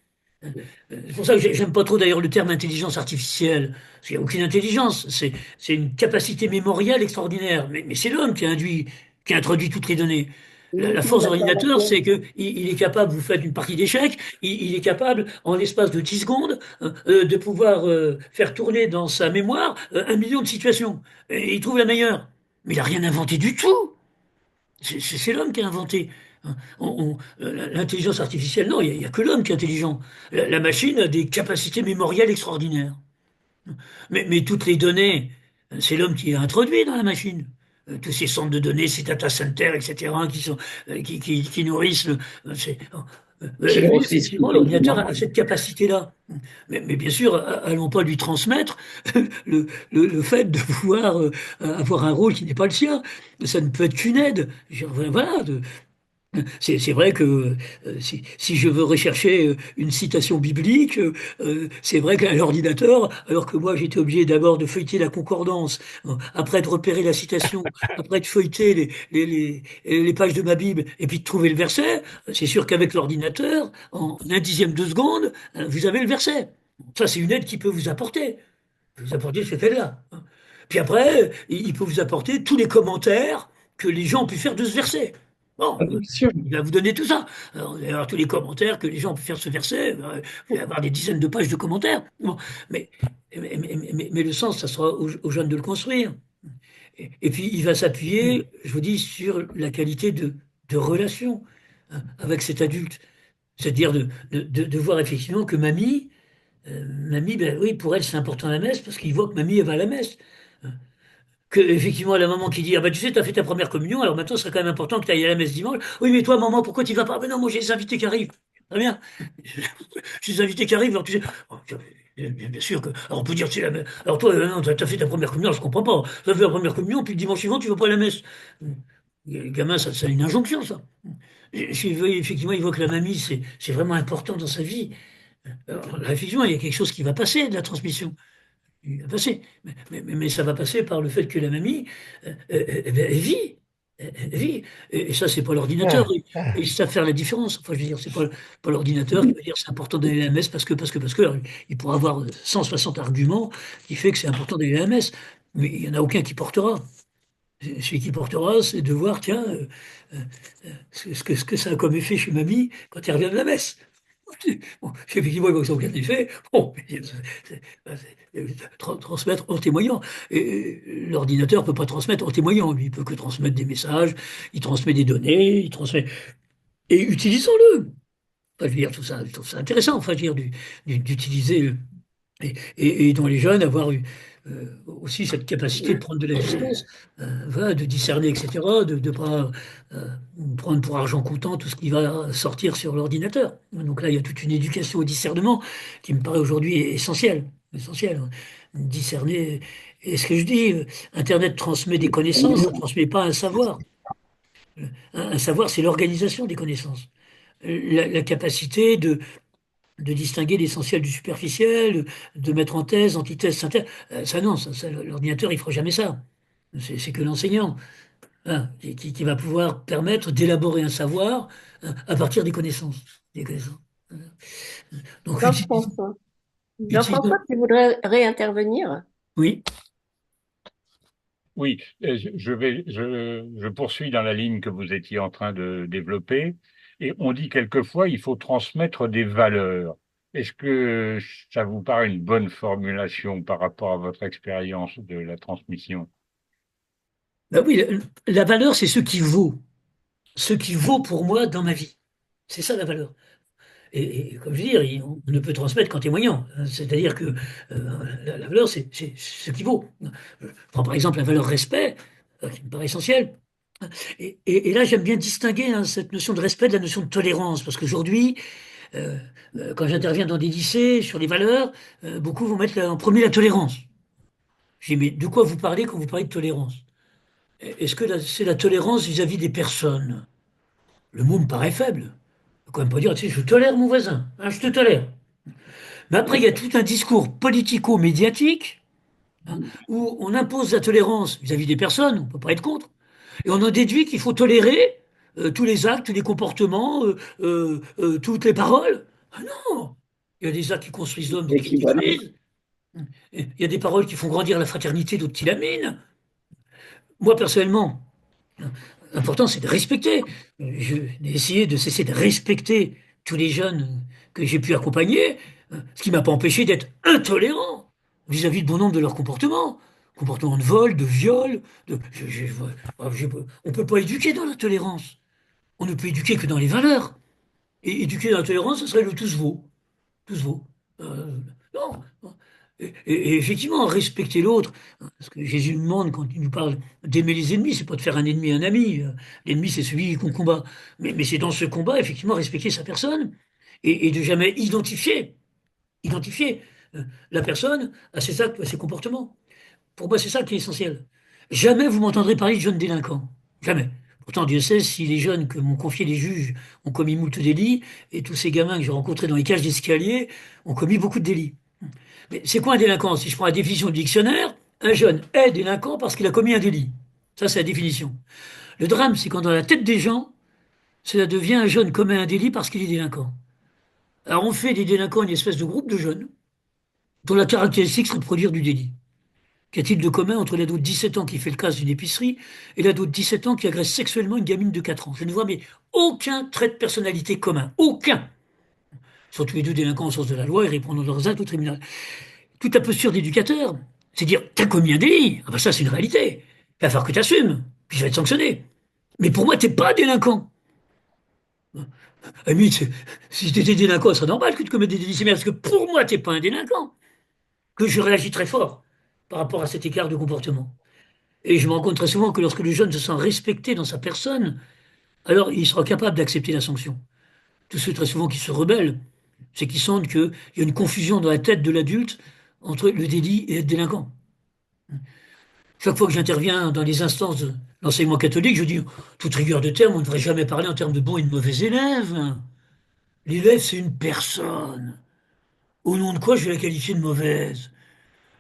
C'est pour ça que j'aime pas trop d'ailleurs le terme intelligence artificielle, parce qu'il n'y a aucune intelligence, c'est une capacité mémorielle extraordinaire, mais c'est l'homme qui a introduit toutes les données. La force de l'ordinateur, c'est que il est capable, vous faites une partie d'échecs, il est capable, en l'espace de 10 secondes, de pouvoir faire tourner dans sa mémoire 1 million de situations. Et il trouve la meilleure. Mais il n'a rien inventé du tout. C'est l'homme qui a inventé. L'intelligence artificielle, non, il n'y a que l'homme qui est intelligent. La machine a des capacités mémorielles extraordinaires. Mais toutes les données, c'est l'homme qui a introduit dans la machine. Tous ces centres de données, ces data centers, etc., qui nourrissent effectivement, l'ordinateur a cette capacité-là. Mais bien sûr, allons pas lui transmettre le fait de pouvoir avoir un rôle qui n'est pas le sien. Ça ne peut être qu'une aide. Voilà, C'est vrai que si je veux rechercher une citation biblique, c'est vrai qu'à l'ordinateur, alors que moi j'étais obligé d'abord de feuilleter la concordance, après de repérer la citation, après de feuilleter les pages de ma Bible et puis de trouver le verset, c'est sûr qu'avec l'ordinateur, en un dixième de seconde, vous avez le verset. Ça, c'est une aide qui peut vous apporter. Vous apporter cette aide-là. Puis après, il peut vous apporter tous les commentaires que les gens ont pu faire de ce verset. Bon, Ah, bien sûr. il va vous donner tout ça. Alors, vous allez avoir tous les commentaires que les gens ont pu faire de ce verset. Vous allez avoir des dizaines de pages de commentaires. Bon, mais, mais le sens, ça sera aux jeunes de le construire. Et puis, il va s'appuyer, je vous dis, sur la qualité de relation avec cet adulte. C'est-à-dire de voir effectivement que mamie, ben oui, pour elle, c'est important la messe parce qu'il voit que mamie, elle va à la messe. Que, effectivement, la maman qui dit, ah ben tu sais, tu as fait ta première communion, alors maintenant, ce serait quand même important que tu ailles à la messe dimanche. Oui, mais toi, maman, pourquoi tu vas pas? Ben non, moi, j'ai des invités qui arrivent. Très bien. J'ai des invités qui arrivent, alors tu sais, oh, bien sûr que, alors on peut dire, tu sais, alors toi, non, t'as fait ta première communion, je comprends pas. Tu as fait la première communion, puis le dimanche suivant, tu vas pas à la messe. Le gamin, ça a une injonction, ça. Effectivement, il voit que la mamie, c'est vraiment important dans sa vie. Alors, là, effectivement, il y a quelque chose qui va passer de la transmission. Il va passer. Mais ça va passer par le fait que la mamie, eh ben, elle vit. Elle vit. Et ça, c'est pas l'ordinateur. Ah, ah. Et ça faire la différence. Enfin, je veux dire, c'est pas l'ordinateur qui va dire c'est important d'aller à la messe parce que. Alors, il pourra avoir 160 arguments qui fait que c'est important d'aller à la messe. Mais il n'y en a aucun qui portera. Celui qui portera, c'est de voir, tiens, ce que ça a comme effet chez mamie quand elle revient de la messe. Bon, effectivement, ils voient que ça n'a aucun effet. Bon, transmettre en témoignant. Et l'ordinateur ne peut pas transmettre en témoignant. Lui, il peut que transmettre des messages, il transmet des données, il transmet. Et utilisons-le. Enfin, je veux dire, tout ça, je trouve ça intéressant, enfin, je veux dire, d'utiliser et dans les jeunes, avoir eu aussi cette capacité de prendre de la distance, voilà, de discerner, etc., de ne pas prendre pour argent comptant tout ce qui va sortir sur l'ordinateur. Donc là, il y a toute une éducation au discernement qui me paraît aujourd'hui essentielle. Essentielle, hein. Discerner. Et ce que je dis, Internet transmet des connaissances, ça ne transmet pas un savoir. Un savoir, c'est l'organisation des connaissances. La capacité de distinguer l'essentiel du superficiel, de mettre en thèse, antithèse, synthèse. Ça non, l'ordinateur, il fera jamais ça. C'est que l'enseignant, hein, qui va pouvoir permettre d'élaborer un savoir à partir des connaissances. Des connaissances. Donc, Jean-François. utilisons. Jean-François, tu voudrais réintervenir? Oui, Oui, je poursuis dans la ligne que vous étiez en train de développer. Et on dit quelquefois, il faut transmettre des valeurs. Est-ce que ça vous paraît une bonne formulation par rapport à votre expérience de la transmission? bah oui, la valeur, c'est ce qui vaut. Ce qui vaut pour moi dans ma vie. C'est ça la valeur. Et comme je veux dire, on ne peut transmettre qu'en témoignant. C'est-à-dire que la valeur, c'est ce qui vaut. Je prends par exemple la valeur respect, qui me paraît essentielle. Et là, j'aime bien distinguer cette notion de respect de la notion de tolérance, parce qu'aujourd'hui, euh, quand j'interviens dans des lycées sur les valeurs, beaucoup vont mettre en premier la tolérance. Je dis, mais de quoi vous parlez quand vous parlez de tolérance? Est-ce que c'est la tolérance vis-à-vis des personnes? Le mot me paraît faible. On peut quand même pas dire, tu sais, je tolère mon voisin, hein, je te tolère. Mais après, il y a tout un discours politico-médiatique, hein, où on impose la tolérance vis-à-vis des personnes, on ne peut pas être contre, et on en déduit qu'il faut tolérer tous les actes, tous les comportements, toutes les paroles. Ah non! Il y a des actes qui construisent l'homme, d'autres qui Équivalent. détruisent. Il y a des paroles qui font grandir la fraternité, d'autres qui la minent. Moi, personnellement, l'important, c'est de respecter. J'ai essayé de cesser de respecter tous les jeunes que j'ai pu accompagner, ce qui ne m'a pas empêché d'être intolérant vis-à-vis de bon nombre de leurs comportements. Comportements de vol, de viol. On ne peut pas éduquer dans la tolérance. On ne peut éduquer que dans les valeurs. Et éduquer dans la tolérance, ce serait le tous vaut. Tous vaut. Non. Et effectivement, respecter l'autre, parce que Jésus nous demande, quand il nous parle d'aimer les ennemis, c'est pas de faire un ennemi un ami. L'ennemi, c'est celui qu'on combat. Mais c'est dans ce combat, effectivement, respecter sa personne et de jamais identifier la personne à ses actes, à ses comportements. Pour moi, c'est ça qui est essentiel. Jamais vous m'entendrez parler de jeunes délinquants. Jamais. Pourtant, Dieu sait si les jeunes que m'ont confié les juges ont commis moult délits, et tous ces gamins que j'ai rencontrés dans les cages d'escalier ont commis beaucoup de délits. Mais c'est quoi un délinquant? Si je prends la définition du dictionnaire, un jeune est délinquant parce qu'il a commis un délit. Ça, c'est la définition. Le drame, c'est quand dans la tête des gens, cela devient un jeune commet un délit parce qu'il est délinquant. Alors on fait des délinquants une espèce de groupe de jeunes dont la caractéristique serait de produire du délit. Qu'y a-t-il de commun entre l'ado de 17 ans qui fait le casse d'une épicerie et l'ado de 17 ans qui agresse sexuellement une gamine de 4 ans? Je ne vois mais aucun trait de personnalité commun. Aucun. Ils sont tous les deux délinquants au sens de la loi et répondent leurs actes au tribunal. Toute la posture d'éducateur, c'est dire t'as commis un délit. Ah ben ça c'est une réalité. Il va falloir que tu assumes. Puis je vais être sanctionné. Mais pour moi t'es pas délinquant. Ami, si t'étais délinquant, c'est normal que tu commettes des délits similaires, parce que pour moi t'es pas un délinquant. Que je réagis très fort par rapport à cet écart de comportement. Et je me rends compte très souvent que lorsque le jeune se sent respecté dans sa personne, alors il sera capable d'accepter la sanction. Tous ceux très souvent qui se rebellent, c'est qu'ils sentent qu'il y a une confusion dans la tête de l'adulte entre le délit et être délinquant. Chaque fois que j'interviens dans les instances de l'enseignement catholique, je dis, toute rigueur de terme, on ne devrait jamais parler en termes de bons et de mauvais élèves. L'élève, c'est une personne. Au nom de quoi je vais la qualifier de mauvaise?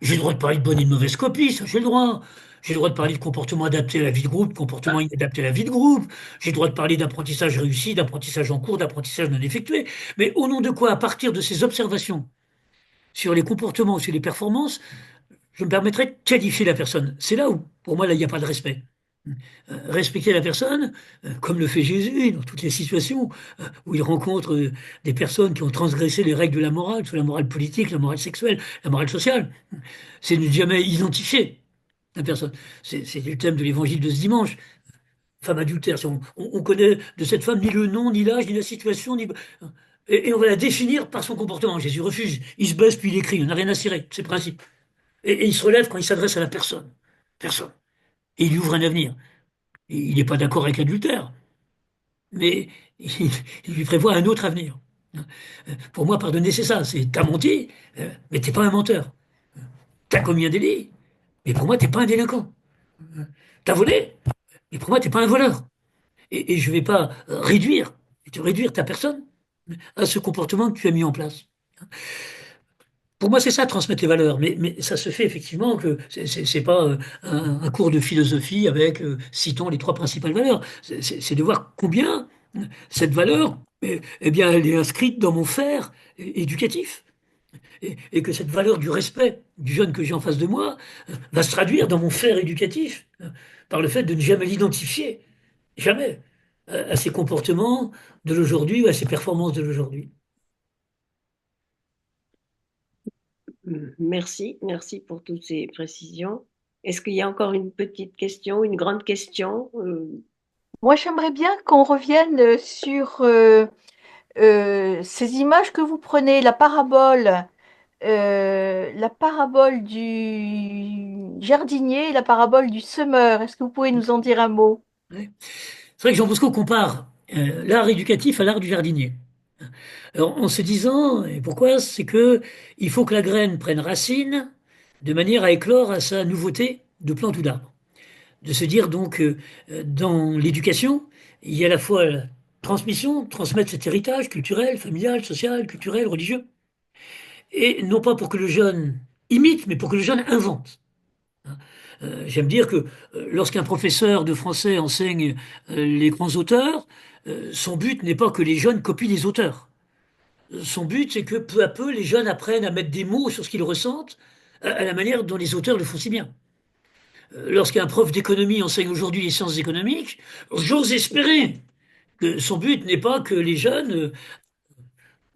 J'ai le droit de parler de bonne et de mauvaise copie, ça j'ai le droit. J'ai le droit de parler de comportement adapté à la vie de groupe, comportement inadapté à la vie de groupe. J'ai le droit de parler d'apprentissage réussi, d'apprentissage en cours, d'apprentissage non effectué. Mais au nom de quoi, à partir de ces observations sur les comportements, sur les performances, je me permettrai de qualifier la personne? C'est là où, pour moi, là, il n'y a pas de respect. Respecter la personne, comme le fait Jésus dans toutes les situations où il rencontre des personnes qui ont transgressé les règles de la morale, soit la morale politique, la morale sexuelle, la morale sociale, c'est ne jamais identifier la personne. C'est le thème de l'évangile de ce dimanche. Femme adultère, on connaît de cette femme ni le nom, ni l'âge, ni la situation, et on va la définir par son comportement. Jésus refuse, il se baisse puis il écrit, on n'a rien à cirer, c'est le principe. Et il se relève quand il s'adresse à la personne. Personne. Et il lui ouvre un avenir. Il n'est pas d'accord avec l'adultère, mais il lui prévoit un autre avenir. Pour moi, pardonner, c'est ça. C'est t'as menti, mais t'es pas un menteur. T'as commis un délit, mais pour moi, t'es pas un délinquant. T'as volé, mais pour moi, t'es pas un voleur. Et je vais pas réduire ta personne à ce comportement que tu as mis en place. Pour moi, c'est ça, transmettre les valeurs. Mais ça se fait effectivement que c'est pas un cours de philosophie avec, citons les trois principales valeurs. C'est de voir combien cette valeur, eh bien, elle est inscrite dans mon faire éducatif. Et que cette valeur du respect du jeune que j'ai en face de moi va se traduire dans mon faire éducatif par le fait de ne jamais l'identifier, jamais, à ses comportements de l'aujourd'hui ou à ses performances de l'aujourd'hui. Merci, merci pour toutes ces précisions. Est-ce qu'il y a encore une petite question, une grande question? Moi, j'aimerais bien qu'on revienne sur ces images que vous prenez, la parabole du jardinier et la parabole du semeur. Est-ce que vous pouvez nous en dire un mot? Ouais. C'est vrai que Jean Bosco compare l'art éducatif à l'art du jardinier. Alors, en se disant, et pourquoi? C'est que il faut que la graine prenne racine de manière à éclore à sa nouveauté de plante ou d'arbre. De se dire donc, dans l'éducation, il y a à la fois la transmission, transmettre cet héritage culturel, familial, social, culturel, religieux, et non pas pour que le jeune imite, mais pour que le jeune invente. J'aime dire que lorsqu'un professeur de français enseigne les grands auteurs, son but n'est pas que les jeunes copient les auteurs. Son but, c'est que peu à peu, les jeunes apprennent à mettre des mots sur ce qu'ils ressentent, à la manière dont les auteurs le font si bien. Lorsqu'un prof d'économie enseigne aujourd'hui les sciences économiques, j'ose espérer que son but n'est pas que les jeunes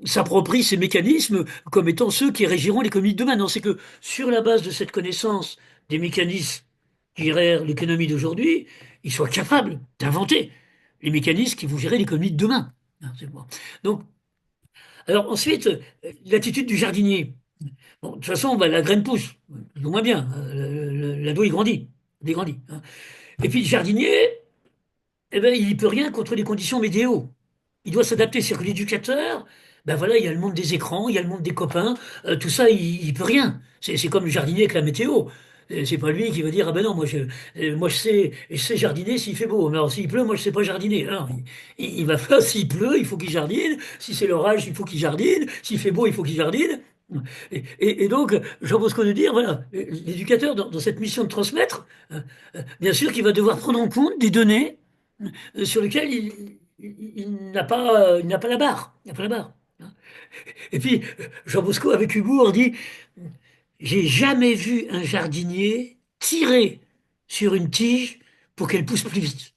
s'approprient ces mécanismes comme étant ceux qui régiront l'économie de demain. Non, c'est que sur la base de cette connaissance des mécanismes qui gèrent l'économie d'aujourd'hui, ils soient capables d'inventer les mécanismes qui vont gérer l'économie de demain. Donc, alors ensuite, l'attitude du jardinier. Bon, de toute façon, bah, la graine pousse, plus ou moins bien. L'ado, il grandit. Hein. Et puis le jardinier, eh ben, il n'y peut rien contre les conditions météo. Il doit s'adapter. C'est-à-dire que l'éducateur, ben voilà, il y a le monde des écrans, il y a le monde des copains, tout ça, il peut rien. C'est comme le jardinier avec la météo. C'est pas lui qui va dire, ah ben non, moi je sais jardiner s'il fait beau. Mais alors s'il pleut, moi je sais pas jardiner. Alors, il va faire, s'il pleut, il faut qu'il jardine. Si c'est l'orage, il faut qu'il jardine. S'il fait beau, il faut qu'il jardine. Et donc, Jean Bosco de dire, voilà, l'éducateur, dans cette mission de transmettre, bien sûr qu'il va devoir prendre en compte des données sur lesquelles il n'a pas la barre. Il n'a pas la barre. Et puis, Jean Bosco, avec humour, dit, j'ai jamais vu un jardinier tirer sur une tige pour qu'elle pousse plus vite.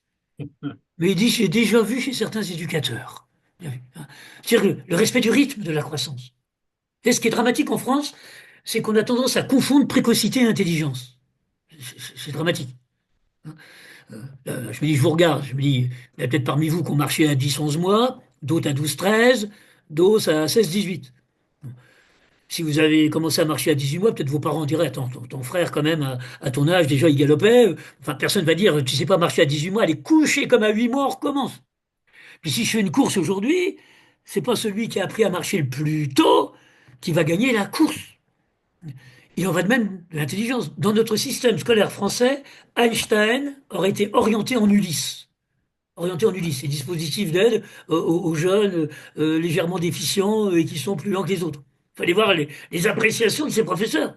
Mais il dit, j'ai déjà vu chez certains éducateurs. Bien vu, hein. C'est-à-dire le respect du rythme de la croissance. Et ce qui est dramatique en France, c'est qu'on a tendance à confondre précocité et intelligence. C'est dramatique. Je me dis, je vous regarde, je me dis, il y a peut-être parmi vous qui ont marché à 10, 11 mois, d'autres à 12, 13, d'autres à 16, 18. Si vous avez commencé à marcher à 18 mois, peut-être vos parents diraient, attends, ton frère quand même, à ton âge, déjà il galopait. Enfin, personne va dire, tu sais pas marcher à 18 mois, allez coucher comme à 8 mois, on recommence. Puis si je fais une course aujourd'hui, c'est pas celui qui a appris à marcher le plus tôt qui va gagner la course. Il en va de même de l'intelligence. Dans notre système scolaire français, Einstein aurait été orienté en Ulysse. Orienté en Ulysse, ces dispositifs d'aide aux jeunes légèrement déficients et qui sont plus lents que les autres. Il fallait voir les appréciations de ses professeurs.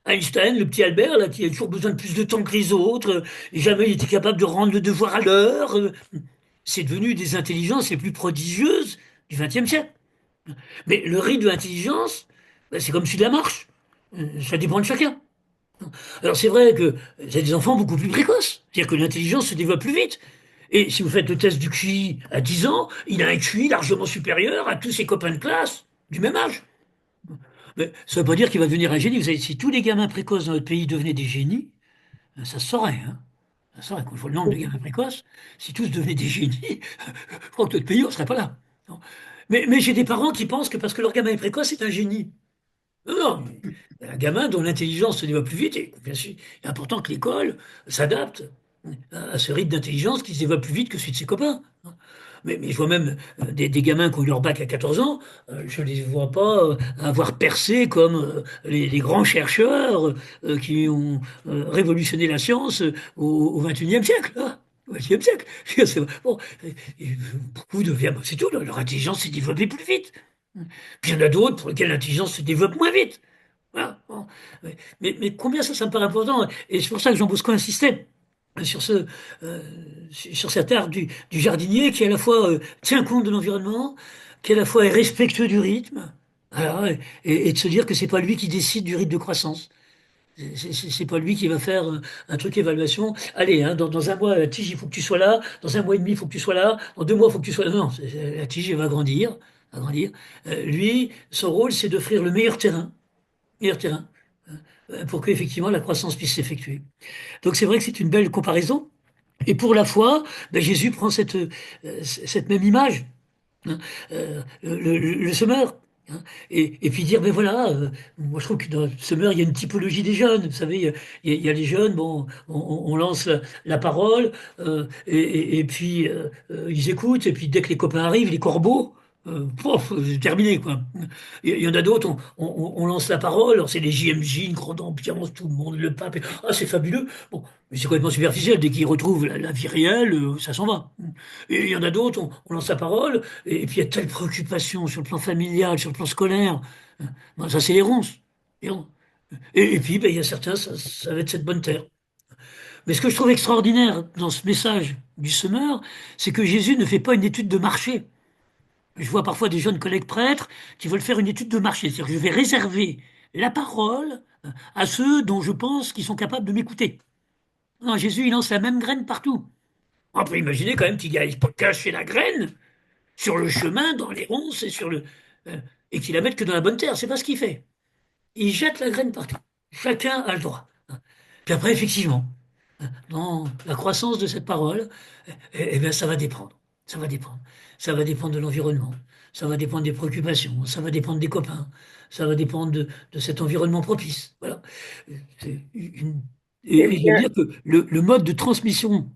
Einstein, le petit Albert, là, qui a toujours besoin de plus de temps que les autres, et jamais il était capable de rendre le devoir à l'heure. C'est devenu des intelligences les plus prodigieuses du XXe siècle. Mais le rythme de l'intelligence, ben, c'est comme celui de la marche. Ça dépend de chacun. Alors c'est vrai que j'ai des enfants beaucoup plus précoces. C'est-à-dire que l'intelligence se développe plus vite. Et si vous faites le test du QI à 10 ans, il a un QI largement supérieur à tous ses copains de classe du même âge. Mais ça ne veut pas dire qu'il va devenir un génie. Vous savez, si tous les gamins précoces dans notre pays devenaient des génies, ça se saurait. Hein. Ça se saurait. Quand je vois le nombre de gamins précoces, si tous devenaient des génies, je crois que notre pays, on ne serait pas là. Non. Mais j'ai des parents qui pensent que parce que leur gamin est précoce, c'est un génie. Non, non, mais un gamin dont l'intelligence se développe plus vite, et bien sûr, il est important que l'école s'adapte à ce rythme d'intelligence qui se développe plus vite que celui de ses copains. Mais je vois même des gamins qui ont eu leur bac à 14 ans, je ne les vois pas avoir percé comme les grands chercheurs qui ont révolutionné la science au XXIe siècle. Hein, au XXIe siècle. Bon, beaucoup deviennent, c'est tout, leur intelligence s'est développée plus vite. Puis il y en a d'autres pour lesquels l'intelligence se développe moins vite. Voilà. Bon. Mais combien ça me paraît important. Et c'est pour ça que Jean Bosco insistait sur euh, sur cet art du jardinier qui à la fois tient compte de l'environnement, qui à la fois est respectueux du rythme, voilà, et de se dire que c'est pas lui qui décide du rythme de croissance. C'est pas lui qui va faire un truc évaluation. Allez, hein, dans un mois, la tige, il faut que tu sois là. Dans un mois et demi, il faut que tu sois là. Dans 2 mois, il faut que tu sois là. Non, la tige, elle va grandir. Va grandir. Lui, son rôle, c'est d'offrir le meilleur terrain, pour qu'effectivement la croissance puisse s'effectuer. Donc c'est vrai que c'est une belle comparaison. Et pour la foi, ben, Jésus prend cette même image, hein, le semeur. Hein, et puis dire, ben voilà, moi je trouve que dans le semeur, il y a une typologie des jeunes. Vous savez, il y a les jeunes, bon, on lance la parole, et puis ils écoutent, et puis dès que les copains arrivent, les corbeaux, c'est terminé, quoi. Il y en a d'autres, on lance la parole, alors c'est les JMJ, une grande ambiance, tout le monde, le pape, ah c'est fabuleux. Bon, mais c'est complètement superficiel, dès qu'ils retrouvent la vie réelle, ça s'en va. Et il y en a d'autres, on lance la parole, et puis il y a telle préoccupation sur le plan familial, sur le plan scolaire. Ben, ça c'est les ronces. Les ronces. Et puis ben, il y a certains, ça va être cette bonne terre. Mais ce que je trouve extraordinaire dans ce message du semeur, c'est que Jésus ne fait pas une étude de marché. Je vois parfois des jeunes collègues prêtres qui veulent faire une étude de marché. C'est-à-dire que je vais réserver la parole à ceux dont je pense qu'ils sont capables de m'écouter. Non, Jésus, il lance la même graine partout. On peut imaginer quand même qu'il aille pas cacher la graine sur le chemin, dans les ronces et qu'il la mette que dans la bonne terre. C'est pas ce qu'il fait. Il jette la graine partout. Chacun a le droit. Puis après, effectivement, dans la croissance de cette parole, eh bien, ça va dépendre. Ça va dépendre. Ça va dépendre de l'environnement. Ça va dépendre des préoccupations. Ça va dépendre des copains. Ça va dépendre de cet environnement propice. Voilà. Eh Et je veux bien, dire que le mode de transmission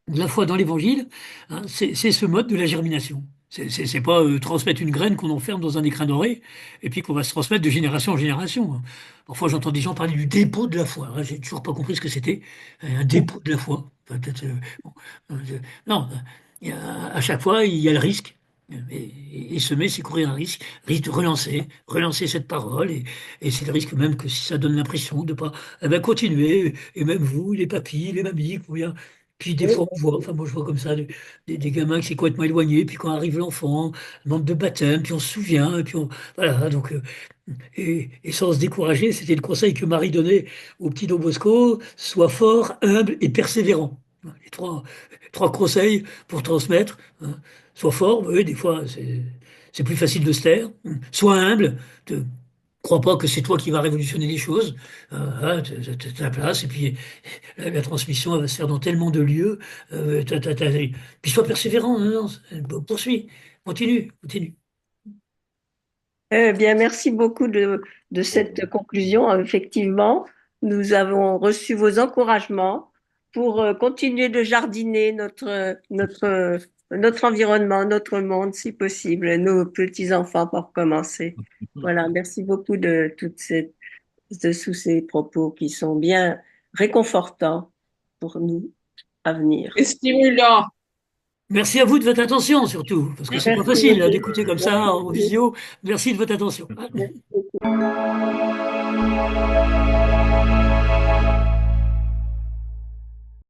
de la foi dans l'Évangile, hein, c'est ce mode de la germination. C'est pas transmettre une graine qu'on enferme dans un écrin doré et puis qu'on va se transmettre de génération en génération, hein. Parfois, j'entends des gens parler du dépôt de la foi. Hein, j'ai toujours pas compris ce que c'était, un dépôt de la foi. Enfin, peut-être, bon, non, à chaque fois, il y a le risque. Et semer, c'est courir un risque, risque de relancer cette parole. Et c'est le risque même que si ça donne l'impression de pas, eh ben, continuer. Et même vous, les papis, les mamies, puis des fois, on voit, enfin, moi, je vois comme ça, des gamins qui sont complètement éloignés, puis quand arrive l'enfant, demande de baptême, puis on se souvient, et puis voilà, donc, et sans se décourager, c'était le conseil que Marie donnait au petit Don Bosco, sois fort, humble et persévérant. Les trois conseils pour transmettre, hein. Sois fort, oui, des fois, c'est plus facile de se taire. Sois humble, ne crois pas que c'est toi qui vas révolutionner les choses, hein, t'as ta place, et puis la transmission, elle va se faire dans tellement de lieux. Puis sois persévérant, non, non, poursuis, continue. Eh bien, merci beaucoup de cette conclusion. Effectivement, nous avons reçu vos encouragements pour continuer de jardiner notre environnement, notre monde, si possible, nos petits-enfants pour commencer. Voilà, merci beaucoup de tous ces propos qui sont bien réconfortants pour nous à venir. Et stimulant. Merci à vous de votre attention, surtout, parce que c'est pas Merci facile là, beaucoup. d'écouter comme ça Merci en beaucoup. visio. Merci de votre attention. Merci beaucoup.